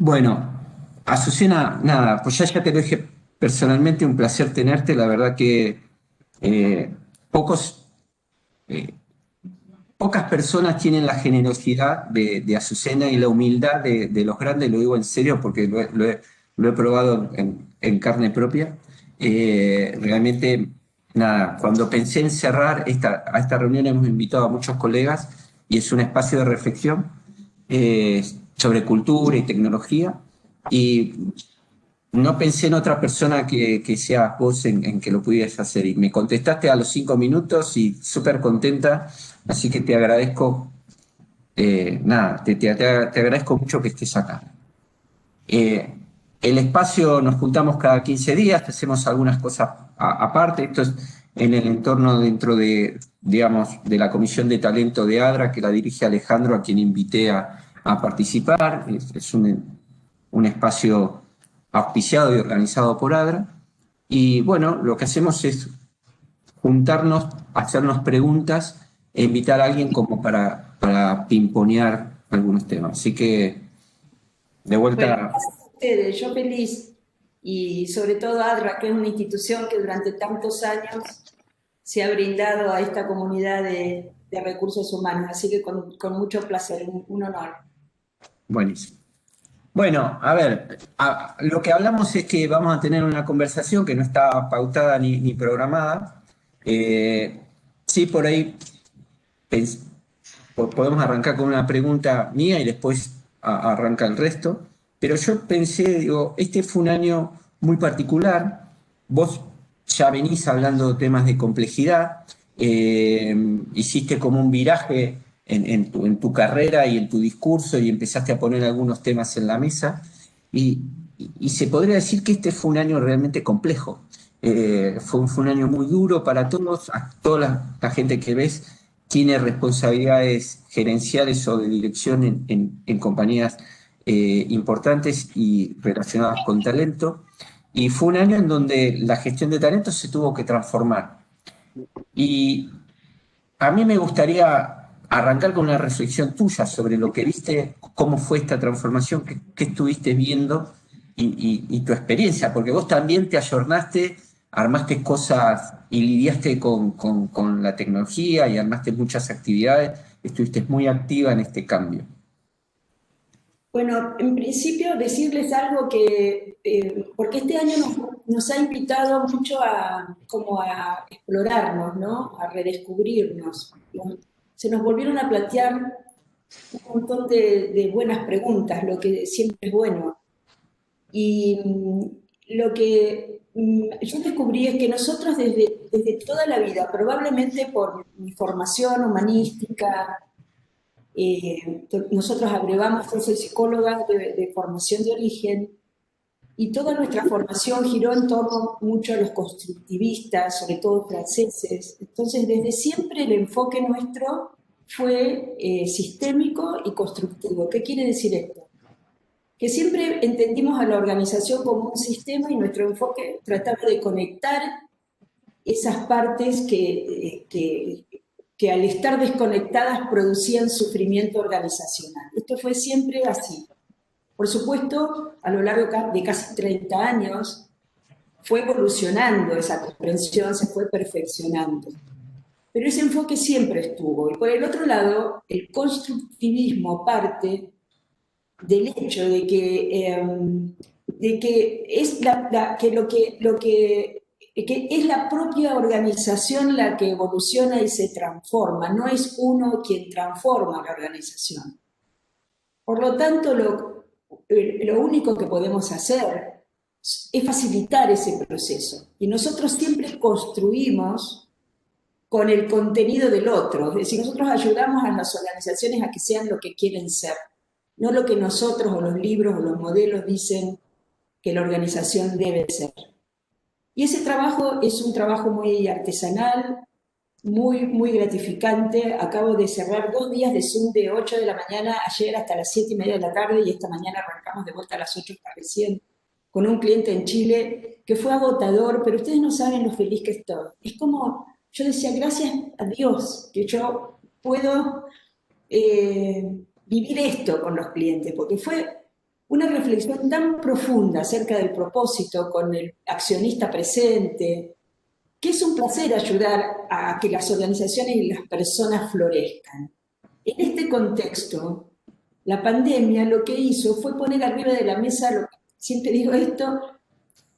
Bueno, Azucena, nada, pues ya te lo dije personalmente, un placer tenerte. La verdad que eh, pocos, eh, pocas personas tienen la generosidad de Azucena y la humildad de los grandes, lo digo en serio porque lo he probado en carne propia. Realmente, nada, cuando pensé en cerrar a esta reunión hemos invitado a muchos colegas y es un espacio de reflexión eh, sobre cultura y tecnología. Y no pensé en otra persona que seas vos en que lo pudieras hacer. Y me contestaste a los 5 minutos y súper contenta, así que te agradezco, nada, te agradezco mucho que estés acá. Eh, el espacio nos juntamos cada 15 días, hacemos algunas cosas aparte. Esto es en el entorno dentro de, digamos, de la Comisión de Talento de ADRA, que la dirige Alejandro, a quien invité a participar. Es un espacio auspiciado y organizado por ADRA. Y bueno, lo que hacemos es juntarnos, hacernos preguntas e invitar a alguien como para pimponear algunos temas. Así que, de Bueno, vuelta. gracias a ustedes, yo feliz. Y sobre todo ADRA, que es una institución que durante tantos años se ha brindado a esta comunidad de recursos humanos. Así que con mucho placer, un honor. Buenísimo. Bueno, a ver, lo que hablamos es que vamos a tener una conversación que no está pautada ni programada. Eh, sí, por ahí pens- podemos arrancar con una pregunta mía y después arranca el resto. Pero yo pensé, digo, este fue un año muy particular. Vos ya venís hablando de temas de complejidad, hiciste como un viraje en tu carrera y en tu discurso y empezaste a poner algunos temas en la mesa. Y, y se podría decir que este fue un año realmente complejo. Fue un año muy duro para todos, a toda la gente que ves tiene responsabilidades gerenciales o de dirección en compañías importantes y relacionadas con talento. Y fue un año en donde la gestión de talento se tuvo que transformar. Y a mí me gustaría arrancar con una reflexión tuya sobre lo que viste, cómo fue esta transformación, qué estuviste viendo y tu experiencia, porque vos también te ayornaste, armaste cosas y lidiaste con la tecnología y armaste muchas actividades, estuviste muy activa en este cambio. Bueno, en principio decirles algo que, porque este año nos ha invitado mucho como a explorarnos, ¿no? A redescubrirnos. Se nos volvieron a plantear un montón de buenas preguntas, lo que siempre es bueno. Y lo que yo descubrí es que nosotros desde toda la vida, probablemente por mi formación humanística, nosotros abrevamos, yo soy psicóloga de formación de origen, y toda nuestra formación giró en torno mucho a los constructivistas, sobre todo franceses. Entonces, desde siempre el enfoque nuestro fue sistémico y constructivo. ¿Qué quiere decir esto? Que siempre entendimos a la organización como un sistema y nuestro enfoque trataba de conectar esas partes que al estar desconectadas producían sufrimiento organizacional. Esto fue siempre así. Por supuesto, a lo largo de casi 30 años fue evolucionando esa comprensión, se fue perfeccionando. Pero ese enfoque siempre estuvo. Y por el otro lado, el constructivismo parte del hecho de que es que que es la propia organización la que evoluciona y se transforma, no es uno quien transforma la organización. Por lo tanto, lo único que podemos hacer es facilitar ese proceso. Y nosotros siempre construimos con el contenido del otro. Es decir, nosotros ayudamos a las organizaciones a que sean lo que quieren ser, no lo que nosotros o los libros o los modelos dicen que la organización debe ser. Y ese trabajo es un trabajo muy artesanal, muy gratificante. Acabo de cerrar 2 días de Zoom de 8 de la mañana ayer hasta las 7:30 de la tarde y esta mañana arrancamos de vuelta a las 8 recién con un cliente en Chile que fue agotador, pero ustedes no saben lo feliz que estoy. Es como, yo decía, gracias a Dios que yo puedo vivir esto con los clientes, porque fue una reflexión tan profunda acerca del propósito con el accionista presente, que es un placer ayudar a que las organizaciones y las personas florezcan. En este contexto, la pandemia lo que hizo fue poner arriba de la mesa, siempre digo esto,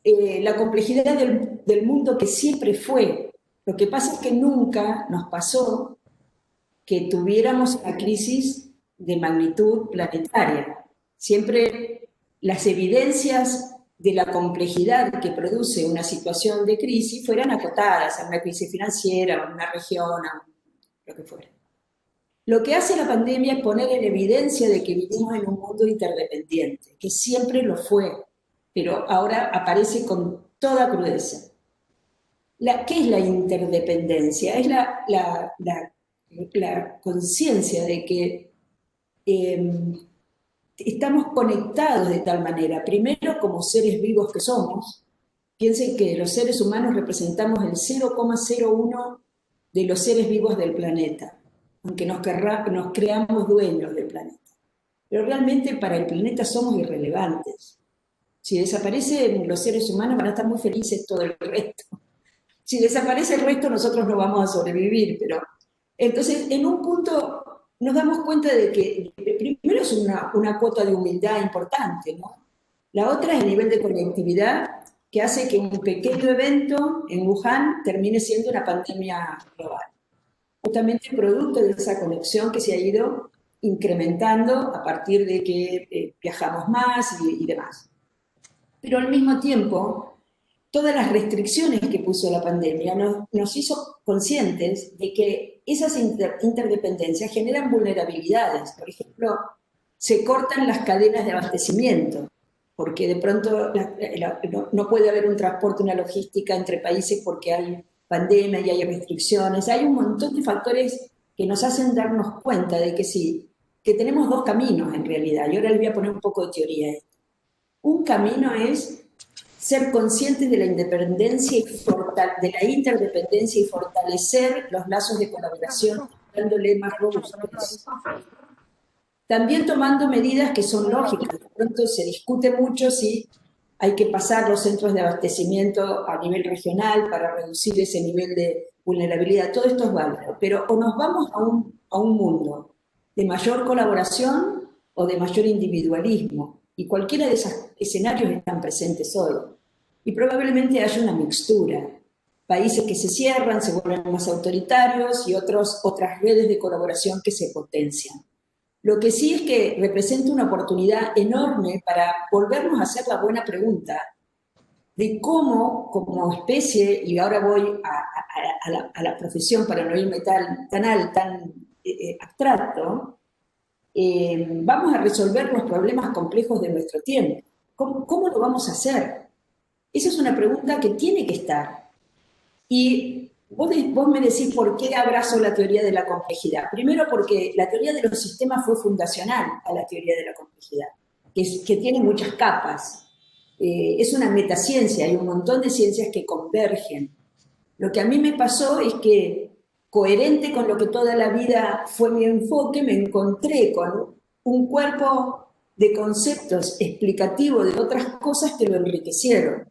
la complejidad del mundo que siempre fue. Lo que pasa es que nunca nos pasó que tuviéramos una crisis de magnitud planetaria. Siempre las evidencias de la complejidad que produce una situación de crisis fueran acotadas a una crisis financiera, a una región, a lo que fuera. Lo que hace la pandemia es poner en evidencia de que vivimos en un mundo interdependiente, que siempre lo fue, pero ahora aparece con toda crudeza. ¿Qué es la interdependencia? Es la conciencia de que estamos conectados de tal manera, primero como seres vivos que somos. Piensen que los seres humanos representamos el 0,01 de los seres vivos del planeta, aunque nos creamos dueños del planeta. Pero realmente para el planeta somos irrelevantes. Si desaparecen los seres humanos van a estar muy felices todo el resto. Si desaparece el resto nosotros no vamos a sobrevivir, pero entonces en un punto nos damos cuenta de que primero es una cuota de humildad importante, ¿no? La otra es el nivel de conectividad que hace que un pequeño evento en Wuhan termine siendo una pandemia global. Justamente producto de esa conexión que se ha ido incrementando a partir de que viajamos más y demás. Pero al mismo tiempo, todas las restricciones que puso la pandemia nos hizo conscientes de que esas interdependencias generan vulnerabilidades. Por ejemplo, se cortan las cadenas de abastecimiento, porque de pronto no puede haber un transporte, una logística entre países porque hay pandemia y hay restricciones. Hay un montón de factores que nos hacen darnos cuenta de que sí, que tenemos dos caminos en realidad. Y ahora les voy a poner un poco de teoría a esto. Un camino es ser conscientes de la independencia de la interdependencia y fortalecer los lazos de colaboración, dándole más robustez. También tomando medidas que son lógicas. De pronto se discute mucho si hay que pasar los centros de abastecimiento a nivel regional para reducir ese nivel de vulnerabilidad. Todo esto es válido. Pero o nos vamos a un mundo de mayor colaboración o de mayor individualismo. Y cualquiera de esos escenarios están presentes hoy. Y probablemente haya una mixtura. Países que se cierran, se vuelven más autoritarios y otras redes de colaboración que se potencian. Lo que sí es que representa una oportunidad enorme para volvernos a hacer la buena pregunta de cómo, como especie, y ahora voy a la profesión para no irme tan abstracto, vamos a resolver los problemas complejos de nuestro tiempo. ¿Cómo lo vamos a hacer? Esa es una pregunta que tiene que estar. Y vos me decís por qué abrazo la teoría de la complejidad. Primero porque la teoría de los sistemas fue fundacional a la teoría de la complejidad, que tiene muchas capas. Es una metaciencia, hay un montón de ciencias que convergen. Lo que a mí me pasó es que, coherente con lo que toda la vida fue mi enfoque, me encontré con un cuerpo de conceptos explicativos de otras cosas que lo enriquecieron.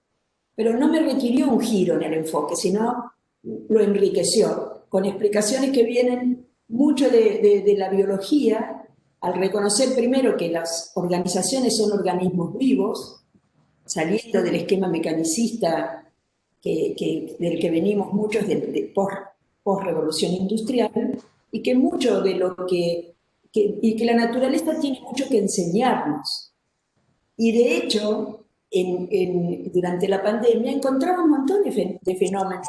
Pero no me requirió un giro en el enfoque, sino lo enriqueció, con explicaciones que vienen mucho de la biología, al reconocer primero que las organizaciones son organismos vivos, saliendo del esquema mecanicista del que venimos muchos de post-revolución industrial, y que mucho de lo y que la naturaleza tiene mucho que enseñarnos. Y de hecho, durante la pandemia encontramos un montón de fenómenos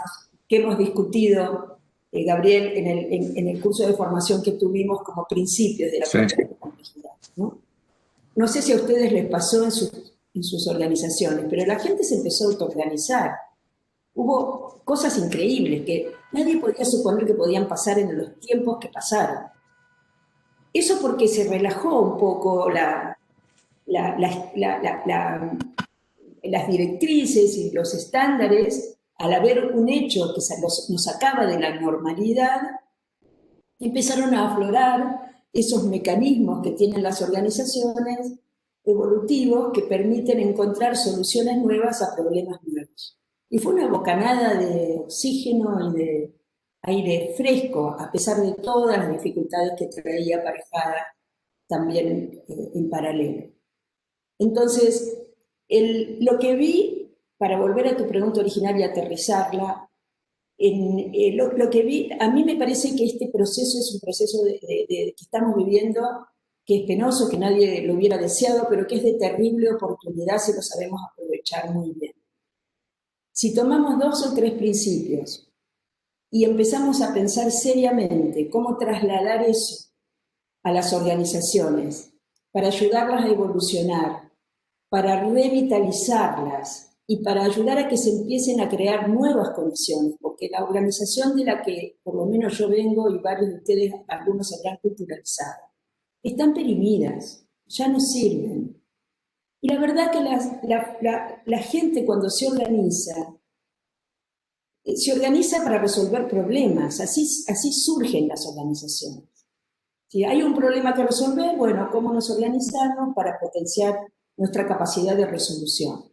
que hemos discutido, Gabriel, en el curso de formación que tuvimos como principios de la complejidad, ¿no? No sé si a ustedes les pasó en sus organizaciones, pero la gente se empezó a autoorganizar. Hubo cosas increíbles que nadie podía suponer que podían pasar en los tiempos que pasaron. Eso porque se relajó un poco las directrices y los estándares, al haber un hecho que nos sacaba de la normalidad, empezaron a aflorar esos mecanismos que tienen las organizaciones evolutivos que permiten encontrar soluciones nuevas a problemas nuevos. Y fue una bocanada de oxígeno y de aire fresco, a pesar de todas las dificultades que traía aparejada también en paralelo. Entonces, lo que vi, para volver a tu pregunta original y aterrizarla, lo que vi, a mí me parece que este proceso es un proceso que estamos viviendo, que es penoso, que nadie lo hubiera deseado, pero que es de terrible oportunidad si lo sabemos aprovechar muy bien. Si tomamos 2 o 3 principios y empezamos a pensar seriamente cómo trasladar eso a las organizaciones para ayudarlas a evolucionar, para revitalizarlas y para ayudar a que se empiecen a crear nuevas condiciones, porque la organización de la que por lo menos yo vengo y varios de ustedes, algunos se habrán culturalizado, están perimidas, ya no sirven. Y la verdad que la gente cuando se organiza para resolver problemas, así surgen las organizaciones. Si hay un problema que resolver, bueno, ¿cómo nos organizamos para potenciar nuestra capacidad de resolución?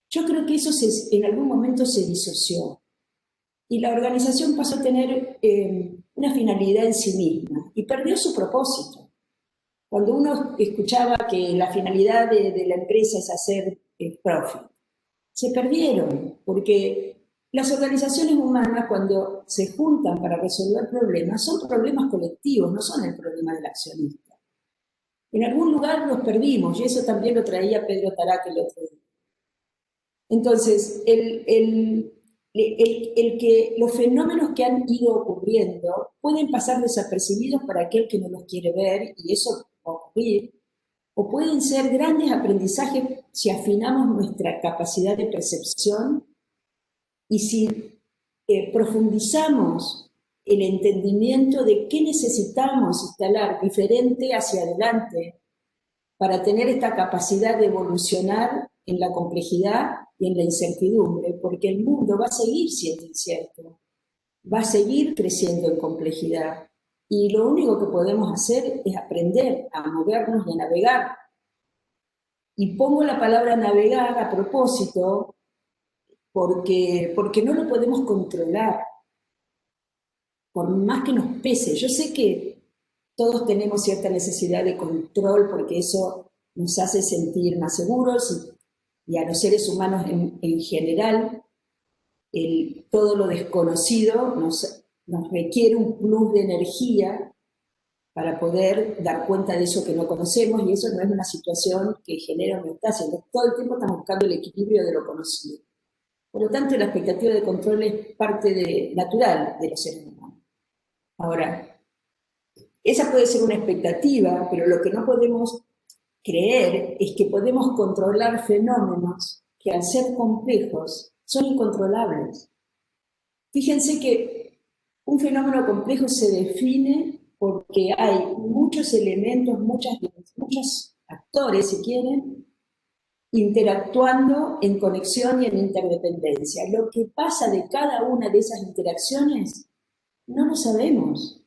Yo creo que eso en algún momento se disoció y la organización pasó a tener una finalidad en sí misma y perdió su propósito. Cuando uno escuchaba que la finalidad de la empresa es hacer profit, se perdieron, porque las organizaciones humanas cuando se juntan para resolver problemas, son problemas colectivos, no son el problema del accionista. En algún lugar los perdimos, y eso también lo traía Pedro Tarac el otro día. Entonces, los fenómenos que han ido ocurriendo pueden pasar desapercibidos para aquel que no los quiere ver, y eso va a ocurrir, o pueden ser grandes aprendizajes si afinamos nuestra capacidad de percepción y si profundizamos el entendimiento de qué necesitamos instalar diferente hacia adelante para tener esta capacidad de evolucionar en la complejidad y en la incertidumbre, porque el mundo va a seguir siendo incierto, va a seguir creciendo en complejidad, y lo único que podemos hacer es aprender a movernos y a navegar. Y pongo la palabra navegar a propósito porque no lo podemos controlar, por más que nos pese. Yo sé que todos tenemos cierta necesidad de control porque eso nos hace sentir más seguros y a los seres humanos en general todo lo desconocido nos requiere un plus de energía para poder dar cuenta de eso que no conocemos, y eso no es una situación que genera homeostasis. Todo el tiempo estamos buscando el equilibrio de lo conocido. Por lo tanto, la expectativa de control es parte natural de los seres humanos. Ahora, esa puede ser una expectativa, pero lo que no podemos creer es que podemos controlar fenómenos que al ser complejos son incontrolables. Fíjense que un fenómeno complejo se define porque hay muchos elementos, muchos actores, si quieren, interactuando en conexión y en interdependencia. Lo que pasa de cada una de esas interacciones no lo sabemos.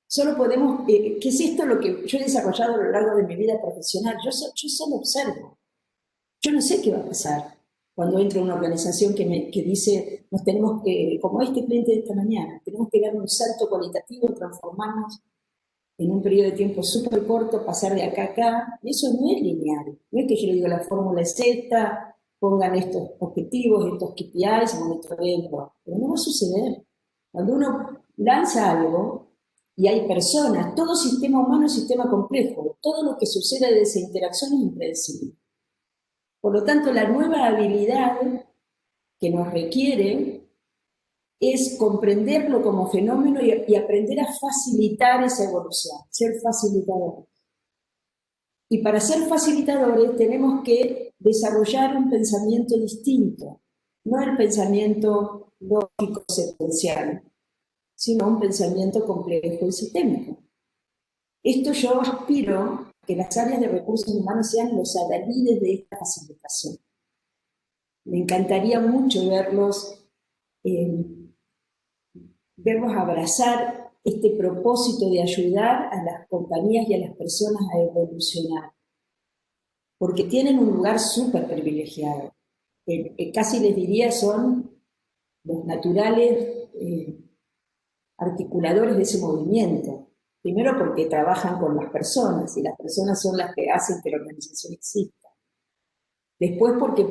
Solo podemos, ¿qué es esto lo que yo he desarrollado a lo largo de mi vida profesional? Yo solo observo. Yo no sé qué va a pasar cuando entre una organización que dice, nos tenemos que, como este cliente de esta mañana, tenemos que dar un salto cualitativo, transformarnos en un periodo de tiempo súper corto, pasar de acá a acá. Eso no es lineal. No es que yo le digo la fórmula es esta, pongan estos objetivos, estos KPIs, monitoreenlo. Pero no va a suceder. Cuando uno lanza algo y hay personas, todo sistema humano es sistema complejo, todo lo que sucede de esa interacción es impredecible. Por lo tanto, la nueva habilidad que nos requiere es comprenderlo como fenómeno y aprender a facilitar esa evolución, ser facilitadores. Y para ser facilitadores tenemos que desarrollar un pensamiento distinto, no el pensamiento lógico secuencial, sino un pensamiento complejo y sistémico. Esto yo aspiro a que las áreas de recursos humanos sean los adalides de esta facilitación. Me encantaría mucho verlos abrazar este propósito de ayudar a las compañías y a las personas a evolucionar. porque tienen un lugar súper privilegiado. Casi les diría son los naturales articuladores de ese movimiento. Primero porque trabajan con las personas, y las personas son las que hacen que la organización exista. Después porque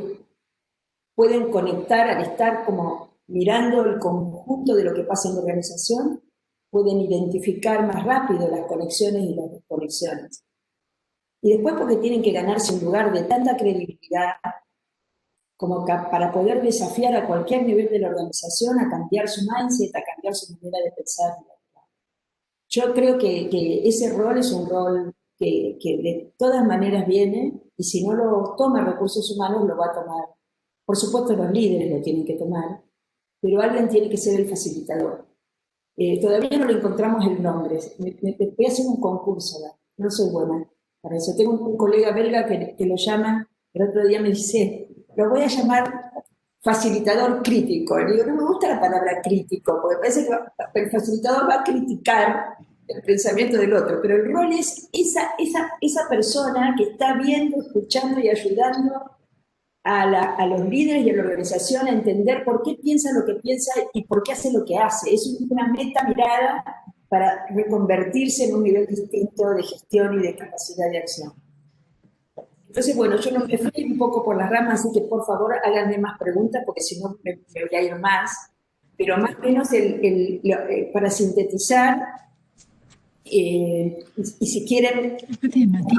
pueden conectar al estar como mirando el conjunto de lo que pasa en la organización, pueden identificar más rápido las conexiones y las desconexiones. Y después porque tienen que ganarse un lugar de tanta credibilidad como para poder desafiar a cualquier nivel de la organización a cambiar su mindset, a cambiar su manera de pensar. Yo creo que ese rol es un rol que de todas maneras viene, y si no lo toma recursos humanos, lo va a tomar. Por supuesto, los líderes lo tienen que tomar, pero alguien tiene que ser el facilitador. Todavía no le encontramos el nombre. Voy a hacer un concurso, no soy buena para eso. Tengo un colega belga que lo llama, el otro día me dice, lo voy a llamar facilitador crítico. Y digo, no me gusta la palabra crítico, porque parece que el facilitador va a criticar el pensamiento del otro, pero el rol es esa persona que está viendo, escuchando y ayudando a los líderes y a la organización a entender por qué piensa lo que piensa y por qué hace lo que hace. Es una meta mirada para reconvertirse en un nivel distinto de gestión y de capacidad de acción. Entonces, bueno, yo no me fui un poco por las ramas, así que por favor háganme más preguntas, porque si no me voy a ir más. Pero más o menos para sintetizar, y si quieren,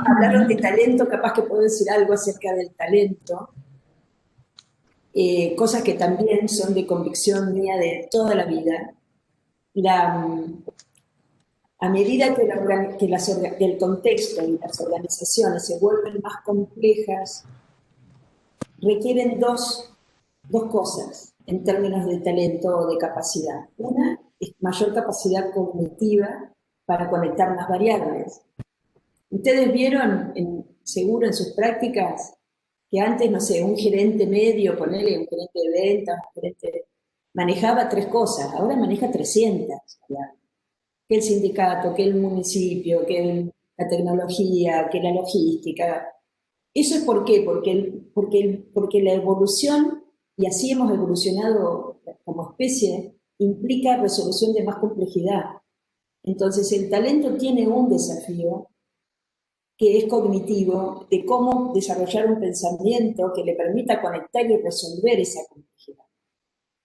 hablaron de talento, capaz que puedo decir algo acerca del talento. Cosas que también son de convicción mía de toda la vida. A medida que el contexto y las organizaciones se vuelven más complejas, requieren dos cosas en términos de talento o de capacidad. Una es mayor capacidad cognitiva para conectar más variables. Ustedes vieron, seguro en sus prácticas, que antes, no sé, un gerente medio, ponerle un gerente de ventas, manejaba 3 cosas, ahora maneja 300. Que el sindicato, que el municipio, que la tecnología, que la logística. ¿Eso es por qué? Porque la evolución, y así hemos evolucionado como especie, implica resolución de más complejidad. Entonces el talento tiene un desafío que es cognitivo, de cómo desarrollar un pensamiento que le permita conectar y resolver esa complejidad.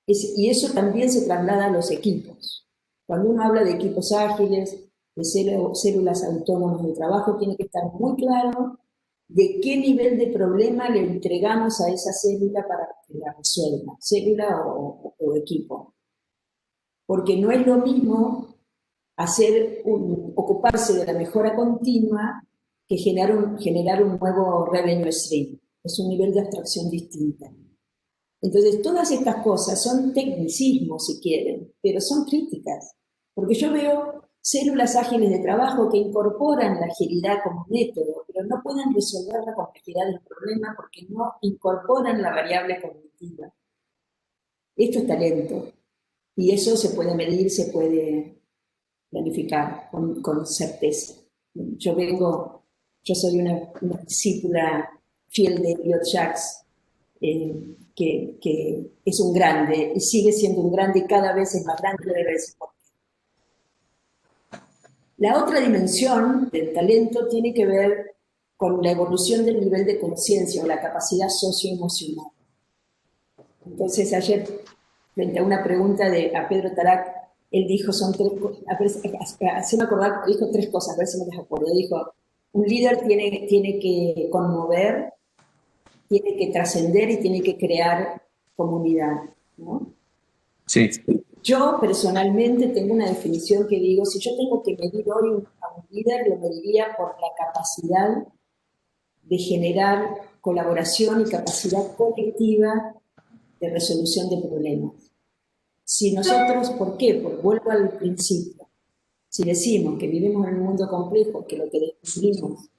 Y eso también se traslada a los equipos. Cuando uno habla de equipos ágiles, de células autónomas de trabajo, tiene que estar muy claro de qué nivel de problema le entregamos a esa célula para que la resuelva, célula o equipo. Porque no es lo mismo ocuparse de la mejora continua que generar un nuevo revenue stream. Es un nivel de abstracción distinta. Entonces, todas estas cosas son tecnicismos, si quieren, pero son críticas. Porque yo veo células ágiles de trabajo que incorporan la agilidad como método, pero no pueden resolver la complejidad del problema porque no incorporan la variable cognitiva. Esto es talento. Y eso se puede medir, se puede planificar con certeza. Yo soy una discípula fiel de Elliot Jaques, que es un grande y sigue siendo un grande y cada vez es más grande. La otra dimensión del talento tiene que ver con la evolución del nivel de conciencia o la capacidad socioemocional. Entonces ayer, frente a una pregunta a Pedro Tarac, él dijo, así me acordaba, dijo 3 cosas, a ver si me las acuerdo. Dijo, un líder tiene que conmover, tiene que trascender y tiene que crear comunidad, ¿no? Sí. Yo personalmente tengo una definición que digo, si yo tengo que medir hoy a un líder, lo mediría por la capacidad de generar colaboración y capacidad colectiva de resolución de problemas. Si nosotros, ¿por qué? Porque vuelvo al principio. Si decimos que vivimos en un mundo complejo, que lo que descubrimos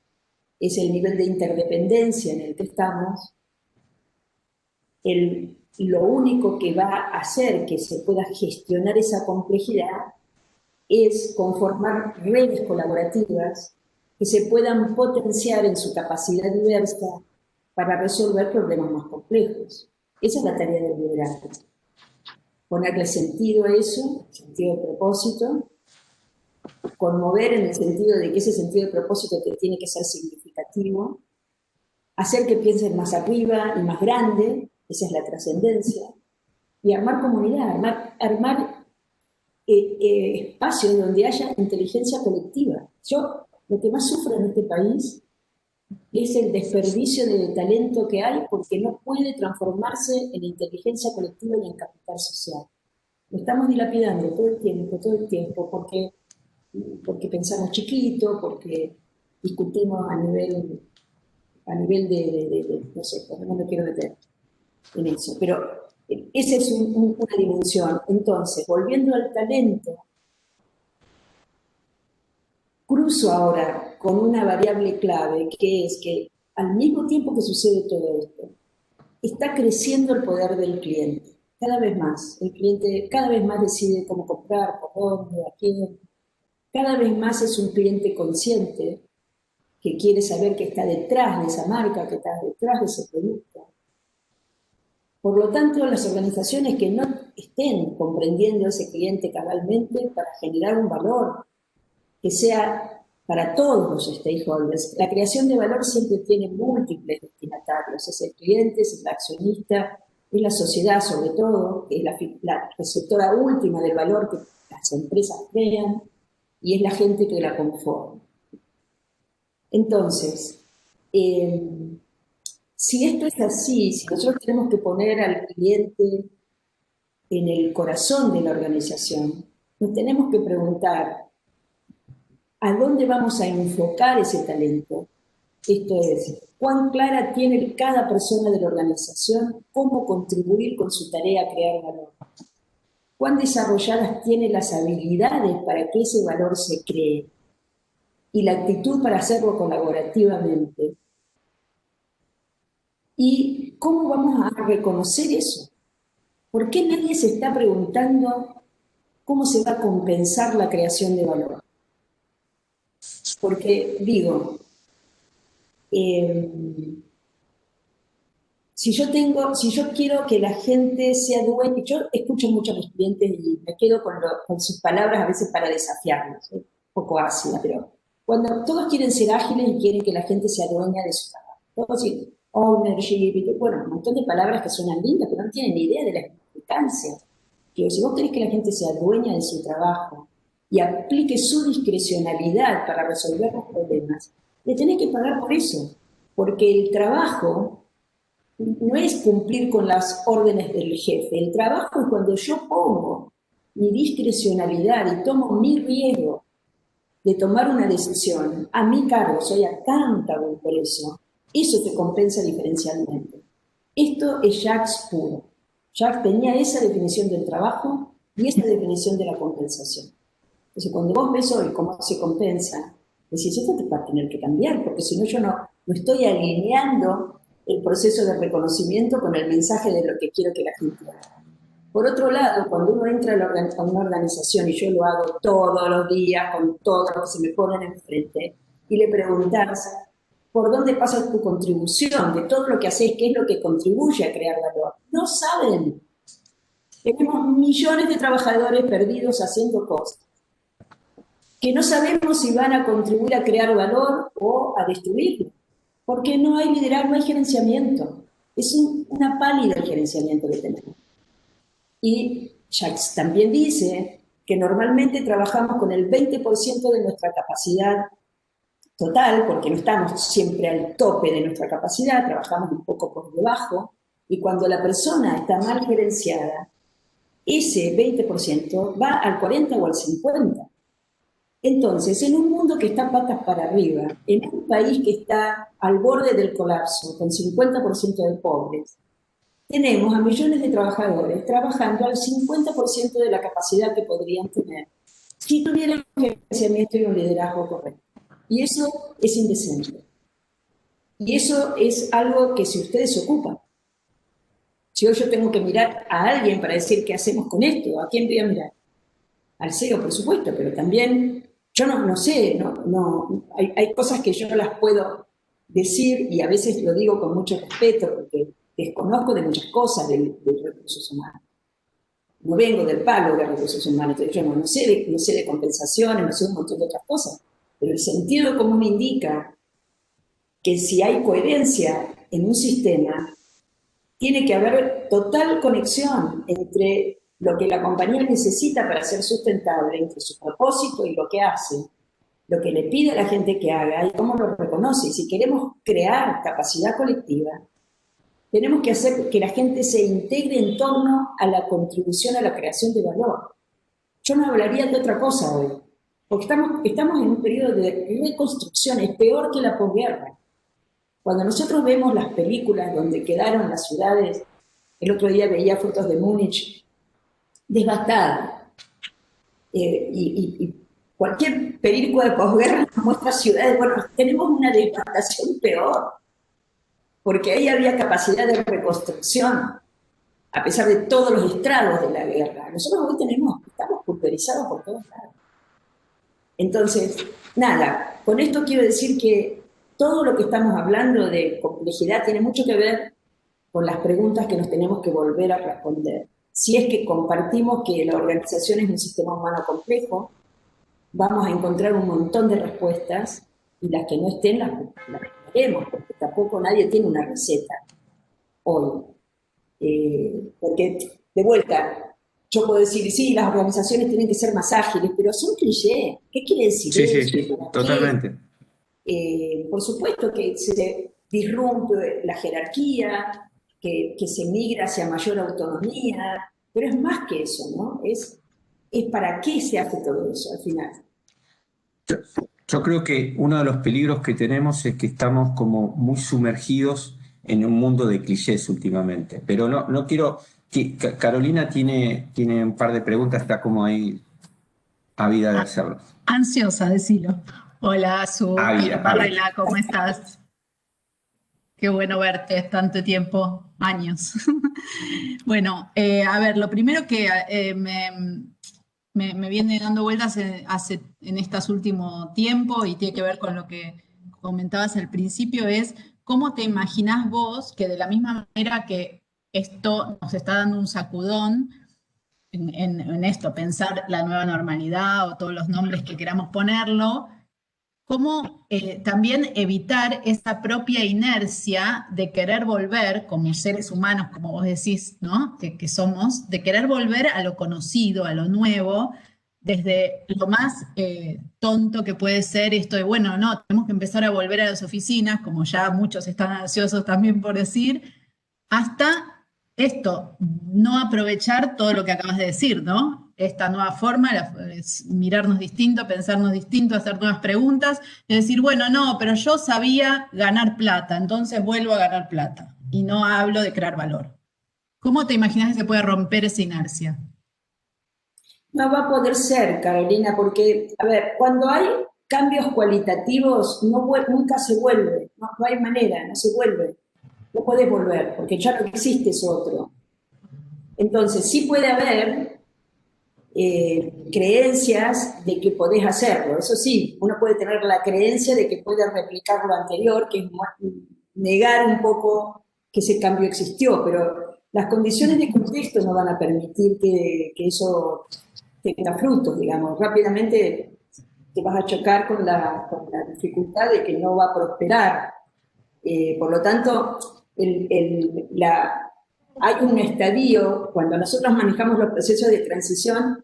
es el nivel de interdependencia en el que estamos, lo único que va a hacer que se pueda gestionar esa complejidad es conformar redes colaborativas que se puedan potenciar en su capacidad diversa para resolver problemas más complejos. Esa es la tarea del liderazgo. Ponerle sentido a eso, sentido de propósito, conmover en el sentido de que ese sentido de propósito tiene que ser significativo, hacer que piensen más arriba y más grande, esa es la trascendencia, y armar comunidad, armar espacios donde haya inteligencia colectiva. Yo lo que más sufro en este país es el desperdicio de talento que hay porque no puede transformarse en inteligencia colectiva y en capital social. Lo estamos dilapidando todo el tiempo, porque pensamos chiquito, porque discutimos a nivel de no sé, no me quiero meter en eso, pero esa es una dimensión. Entonces, volviendo al talento, cruzo ahora con una variable clave, que es que al mismo tiempo que sucede todo esto, está creciendo el poder del cliente. Cada vez más. El cliente cada vez más decide cómo comprar, por dónde, a quién. Cada vez más es un cliente consciente que quiere saber qué está detrás de esa marca, qué está detrás de ese producto. Por lo tanto, las organizaciones que no estén comprendiendo a ese cliente cabalmente para generar un valor que sea para todos los stakeholders. La creación de valor siempre tiene múltiples destinatarios. Es el cliente, es el accionista, es la sociedad sobre todo, que es la receptora última del valor que las empresas crean y es la gente que la conforma. Entonces, si esto es así, si nosotros tenemos que poner al cliente en el corazón de la organización, nos tenemos que preguntar ¿a dónde vamos a enfocar ese talento? Esto es, ¿cuán clara tiene cada persona de la organización cómo contribuir con su tarea a crear valor? ¿Cuán desarrolladas tiene las habilidades para que ese valor se cree? Y la actitud para hacerlo colaborativamente. ¿Y cómo vamos a reconocer eso? ¿Por qué nadie se está preguntando cómo se va a compensar la creación de valor? Porque, digo, si yo quiero que la gente sea dueña, yo escucho mucho a mis clientes y me quedo con sus palabras a veces para desafiarlos, un poco ácida, pero cuando todos quieren ser ágiles y quieren que la gente sea dueña de su trabajo, todos dicen ownership, bueno, un montón de palabras que suenan lindas, pero no tienen ni idea de la importancia. Que si vos querés que la gente sea dueña de su trabajo y aplique su discrecionalidad para resolver los problemas, le tenés que pagar por eso, porque el trabajo no es cumplir con las órdenes del jefe. El trabajo es cuando yo pongo mi discrecionalidad y tomo mi riesgo de tomar una decisión a mi cargo, soy accountable por eso. Eso te compensa diferencialmente. Esto es Jacques puro. Jacques tenía esa definición del trabajo y esa definición de la compensación. Entonces, cuando vos ves hoy cómo se compensa, decís, esto te va a tener que cambiar, porque si no yo no estoy alineando el proceso de reconocimiento con el mensaje de lo que quiero que la gente haga. Por otro lado, cuando uno entra a una organización, y yo lo hago todos los días con todos los que se me ponen enfrente, y le preguntás, ¿por dónde pasa tu contribución? De todo lo que haces, ¿qué es lo que contribuye a crear valor? No saben. Tenemos millones de trabajadores perdidos haciendo cosas que no sabemos si van a contribuir a crear valor o a destruirlo. Porque no hay liderazgo, no hay gerenciamiento. Es una pálida el gerenciamiento que tenemos. Y Jacques también dice que normalmente trabajamos con el 20% de nuestra capacidad total, porque no estamos siempre al tope de nuestra capacidad, trabajamos un poco por debajo, y cuando la persona está mal gerenciada, ese 20% va al 40 o al 50%. Entonces, en un mundo que está patas para arriba, en un país que está al borde del colapso, con 50% de pobres, tenemos a millones de trabajadores trabajando al 50% de la capacidad que podrían tener si tuvieran un gerenciamiento y un liderazgo correcto. Y eso es indecente. Y eso es algo que si ustedes se ocupan, si hoy yo tengo que mirar a alguien para decir qué hacemos con esto, ¿a quién voy a mirar? Al CEO, por supuesto, pero también Yo no sé, hay cosas que yo las puedo decir y a veces lo digo con mucho respeto porque desconozco de muchas cosas de recursos humanos. No vengo del palo de recursos humanos, entonces yo no sé de compensaciones, no sé un montón de otras cosas, pero el sentido común indica que si hay coherencia en un sistema, tiene que haber total conexión entre lo que la compañía necesita para ser sustentable, entre su propósito y lo que hace, lo que le pide a la gente que haga y cómo lo reconoce. Y si queremos crear capacidad colectiva, tenemos que hacer que la gente se integre en torno a la contribución a la creación de valor. Yo no hablaría de otra cosa hoy, porque estamos en un periodo de reconstrucción, es peor que la posguerra. Cuando nosotros vemos las películas donde quedaron las ciudades, el otro día veía fotos de Múnich, devastadas, y cualquier película de posguerra muestra ciudades, bueno, tenemos una devastación peor, porque ahí había capacidad de reconstrucción, a pesar de todos los estragos de la guerra. Nosotros hoy estamos pulverizados por todos lados. Entonces, nada, con esto quiero decir que todo lo que estamos hablando de complejidad tiene mucho que ver con las preguntas que nos tenemos que volver a responder. Si es que compartimos que la organización es un sistema humano complejo, vamos a encontrar un montón de respuestas y las que no estén las veremos, porque tampoco nadie tiene una receta hoy. Porque, de vuelta, yo puedo decir, sí, las organizaciones tienen que ser más ágiles, pero son clichés. ¿Qué quiere decir Sí, eso? sí, totalmente. Por supuesto que se disrumpe la jerarquía, que se migra hacia mayor autonomía, pero es más que eso, ¿no? Es para qué se hace todo eso al final. Yo, yo creo que uno de los peligros que tenemos es que estamos como muy sumergidos en un mundo de clichés últimamente. Pero no quiero. Carolina tiene un par de preguntas, está como ahí ávida de Ah, hacerlo. ansiosa, decilo. Hola, Ávida, ávida. Marcela, ¿cómo estás? Qué bueno verte tanto tiempo, años. Bueno, a ver, lo primero que me viene dando vueltas en estos últimos tiempos y tiene que ver con lo que comentabas al principio es cómo te imaginás vos que de la misma manera que esto nos está dando un sacudón en esto, pensar la nueva normalidad o todos los nombres que queramos ponerlo, cómo también evitar esa propia inercia de querer volver como seres humanos, como vos decís, ¿no? Que somos, de querer volver a lo conocido, a lo nuevo, desde lo más tonto que puede ser esto de, bueno, no, tenemos que empezar a volver a las oficinas, como ya muchos están ansiosos también por decir, hasta esto, no aprovechar todo lo que acabas de decir, ¿no? Esta nueva forma es mirarnos distinto, pensarnos distinto, hacer nuevas preguntas, y decir, bueno, no, pero yo sabía ganar plata, entonces vuelvo a ganar plata. Y no hablo de crear valor. ¿Cómo te imaginas que se puede romper esa inercia? No va a poder ser, Carolina, porque, a ver, cuando hay cambios cualitativos, nunca se vuelve, no hay manera, no se vuelve. No puedes volver, porque ya no existe eso otro. Entonces, sí puede haber creencias de que podés hacerlo. Eso sí, uno puede tener la creencia de que puede replicar lo anterior, que es negar un poco que ese cambio existió, pero las condiciones de contexto no van a permitir que eso tenga frutos, digamos. Rápidamente te vas a chocar con la dificultad de que no va a prosperar. Por lo tanto, hay un estadio, cuando nosotros manejamos los procesos de transición,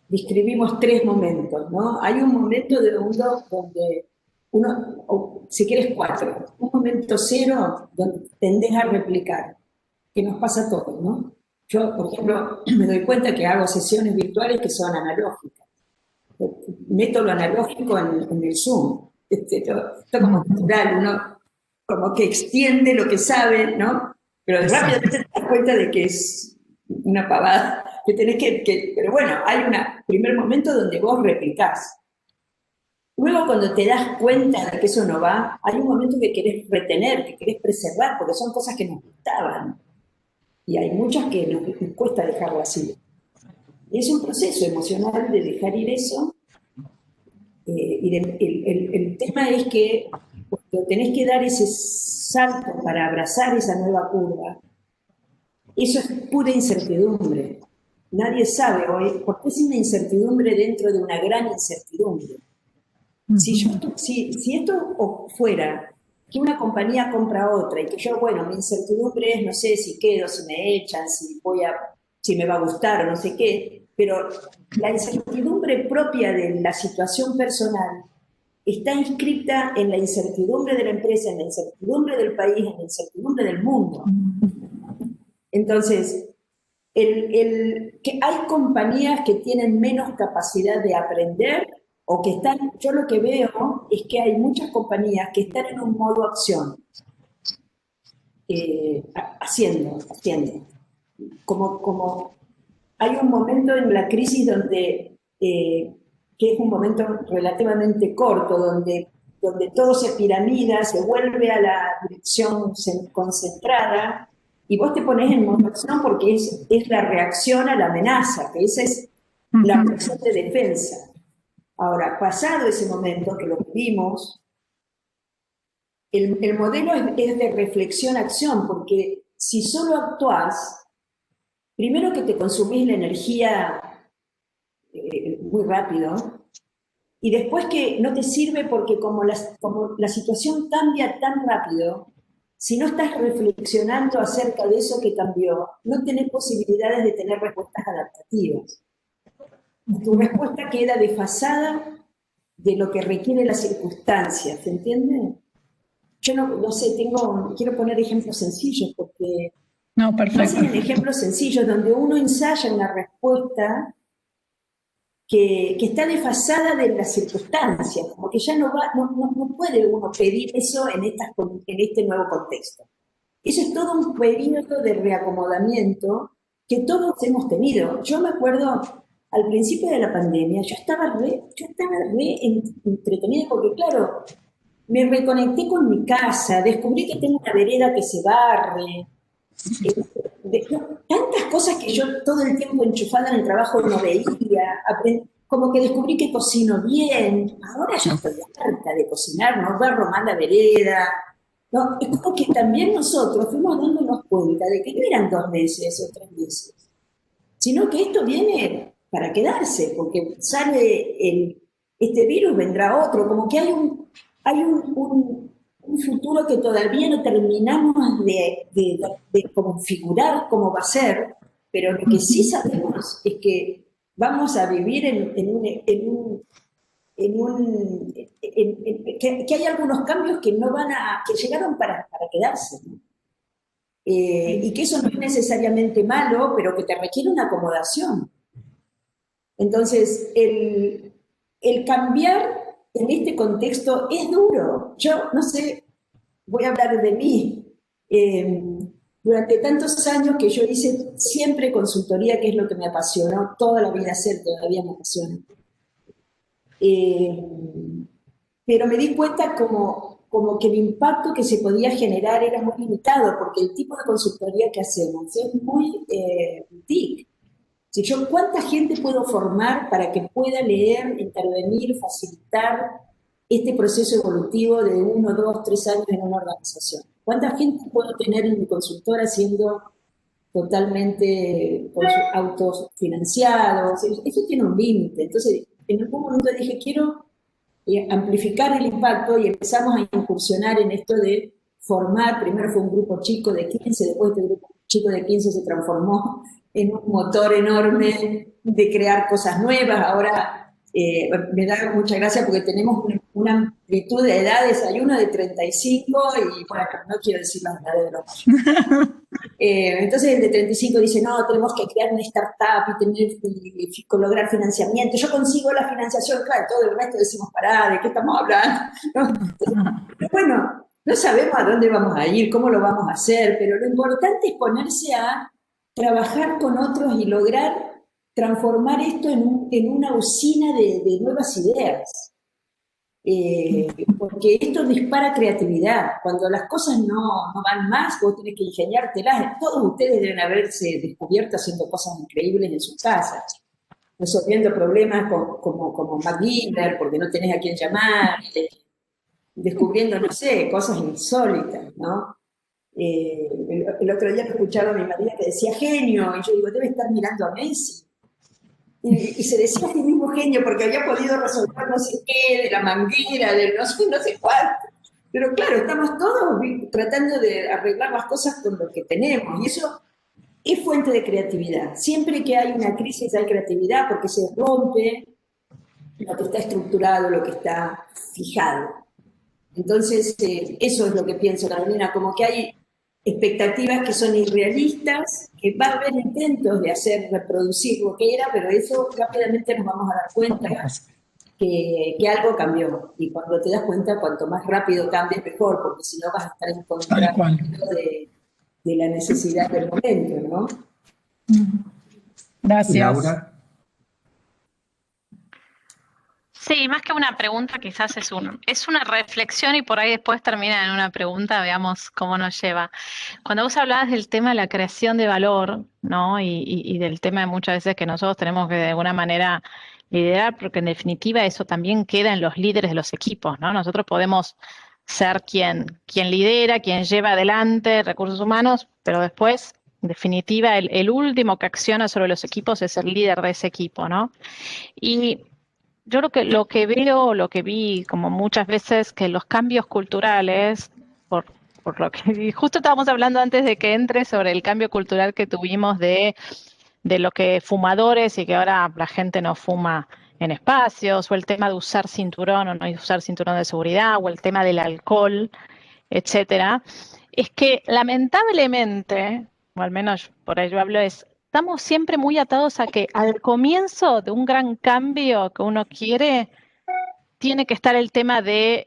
describimos tres momentos, ¿no? Hay un momento de uno donde uno, o si quieres cuatro, un momento cero donde tendés a replicar, que nos pasa a todos, ¿no? Yo, por ejemplo, me doy cuenta que hago sesiones virtuales que son analógicas. Meto lo analógico en el Zoom. Esto como natural, uno como que extiende lo que sabe, ¿no? Pero Exacto. rápidamente te das cuenta de que es una pavada, que tenés pero bueno, hay un primer momento donde vos replicás. Luego cuando te das cuenta de que eso no va, hay un momento que querés retener, que querés preservar, porque son cosas que nos gustaban. Y hay muchas que nos cuesta dejarlo así. Y es un proceso emocional de dejar ir eso el tema es que cuando tenés que dar ese salto para abrazar esa nueva curva, eso es pura incertidumbre. Nadie sabe hoy, porque es una incertidumbre dentro de una gran incertidumbre. Si esto fuera que una compañía compra otra y que yo, bueno, mi incertidumbre es, no sé si quedo, si me echan, si me va a gustar o no sé qué, pero la incertidumbre propia de la situación personal está inscrita en la incertidumbre de la empresa, en la incertidumbre del país, en la incertidumbre del mundo. Entonces, que hay compañías que tienen menos capacidad de aprender o que están, yo lo que veo es que hay muchas compañías que están en un modo acción, haciendo. Como hay un momento en la crisis donde, que es un momento relativamente corto, donde todo se piramida, se vuelve a la dirección concentrada, y vos te pones en modo acción porque es la reacción a la amenaza, que esa es la reacción de defensa. Ahora, pasado ese momento que lo vimos, el modelo es de reflexión-acción, porque si solo actuás, primero que te consumís la energía muy rápido, y después que no te sirve porque como la situación cambia tan rápido, si no estás reflexionando acerca de eso que cambió, no tenés posibilidades de tener respuestas adaptativas. Tu respuesta queda desfasada de lo que requiere las circunstancias, ¿se entiende? Yo no sé, quiero poner ejemplos sencillos porque no, perfecto. hacen ejemplos sencillos donde uno ensaya una respuesta que está desfasada de las circunstancias, como que ya no puede uno pedir eso en este nuevo contexto. Eso es todo un periodo de reacomodamiento que todos hemos tenido. Yo me acuerdo, al principio de la pandemia, yo estaba re entretenida porque, claro, me reconecté con mi casa, descubrí que tengo una vereda que se barre, tantas cosas que yo todo el tiempo enchufada en el trabajo no veía, como que descubrí que cocino bien, ahora ya estoy harta de cocinar, no barro más la vereda, no, es como que también nosotros fuimos dándonos cuenta de que no eran 2 meses o 3 meses, sino que esto viene para quedarse, porque este virus vendrá otro, como que hay un futuro que todavía no terminamos de configurar cómo va a ser, pero lo que sí sabemos es que vamos a vivir que hay algunos cambios que que llegaron para quedarse, ¿no? Y que eso no es necesariamente malo, pero que te requiere una acomodación. Entonces, el cambiar en este contexto es duro. Yo, no sé, voy a hablar de mí. Durante tantos años que yo hice siempre consultoría, que es lo que me apasionó, toda la vida hacer, todavía me apasiona. Pero me di cuenta como que el impacto que se podía generar era muy limitado, porque el tipo de consultoría que hacemos es muy boutique. Si yo, ¿cuánta gente puedo formar para que pueda leer, intervenir, facilitar este proceso evolutivo de 1, 2, 3 años en una organización? ¿Cuánta gente puedo tener en mi consultora siendo totalmente autofinanciado? Eso tiene un límite. Entonces, en algún momento dije, quiero amplificar el impacto y empezamos a incursionar en esto de formar. Primero fue un grupo chico de 15, después este grupo chico de 15 se transformó en un motor enorme de crear cosas nuevas. Ahora me da mucha gracia porque tenemos una amplitud de edades. Hay uno de 35 y, bueno, no quiero decir las edades de los entonces el de 35 dice, no, tenemos que crear una startup y lograr financiamiento. Yo consigo la financiación, claro, todo el resto decimos, pará, ¿de qué estamos hablando? ¿No? Pero bueno, no sabemos a dónde vamos a ir, cómo lo vamos a hacer, pero lo importante es ponerse a trabajar con otros y lograr transformar esto en una usina de nuevas ideas. Porque esto dispara creatividad. Cuando las cosas no van más, vos tenés que ingeniártelas. Todos ustedes deben haberse descubierto haciendo cosas increíbles en sus casas. resolviendo problemas como MacGyver, porque no tenés a quién llamar, descubriendo, no sé, cosas insólitas, ¿no? El otro día escuchaba a mi marido que decía genio, y yo digo, debe estar mirando a Messi. Y se decía a sí mismo genio porque había podido resolver no sé qué, de la manguera, de no sé cuánto. Pero claro, estamos todos tratando de arreglar las cosas con lo que tenemos, y eso es fuente de creatividad. Siempre que hay una crisis hay creatividad porque se rompe lo que está estructurado, lo que está fijado. Entonces, eso es lo que pienso, Carolina, como que hay expectativas que son irrealistas, que va a haber intentos de hacer reproducir lo que era, pero eso rápidamente nos vamos a dar cuenta que algo cambió. Y cuando te das cuenta, cuanto más rápido cambies, mejor, porque si no vas a estar en contra de la necesidad del momento, ¿no? Gracias. Laura. Sí, más que una pregunta, quizás es una reflexión y por ahí después termina en una pregunta, veamos cómo nos lleva. Cuando vos hablabas del tema de la creación de valor, ¿no? Y del tema de muchas veces que nosotros tenemos que de alguna manera liderar, porque en definitiva eso también queda en los líderes de los equipos, ¿no? Nosotros podemos ser quien lidera, quien lleva adelante recursos humanos, pero después, en definitiva, el último que acciona sobre los equipos es el líder de ese equipo, ¿no? Y yo creo que lo que veo, lo que vi como muchas veces, que los cambios culturales, por lo que justo estábamos hablando antes de que entre sobre el cambio cultural que tuvimos de lo que fumadores y que ahora la gente no fuma en espacios, o el tema de usar cinturón o no usar cinturón de seguridad, o el tema del alcohol, etcétera, es que lamentablemente, o al menos por ello hablo, estamos siempre muy atados a que al comienzo de un gran cambio que uno quiere, tiene que estar el tema de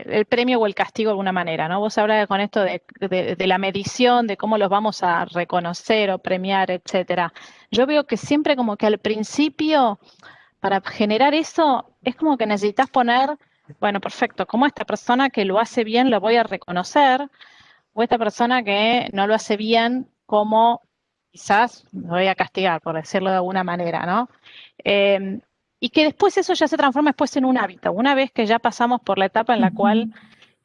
el premio o el castigo de alguna manera, ¿no? Vos hablabas con esto de la medición, de cómo los vamos a reconocer o premiar, etcétera. Yo veo que siempre como que al principio, para generar eso, es como que necesitas poner, bueno, perfecto, como esta persona que lo hace bien lo voy a reconocer, o esta persona que no lo hace bien, como quizás me voy a castigar, por decirlo de alguna manera, ¿no? Y que después eso ya se transforma después en un hábito. Una vez que ya pasamos por la etapa en la cual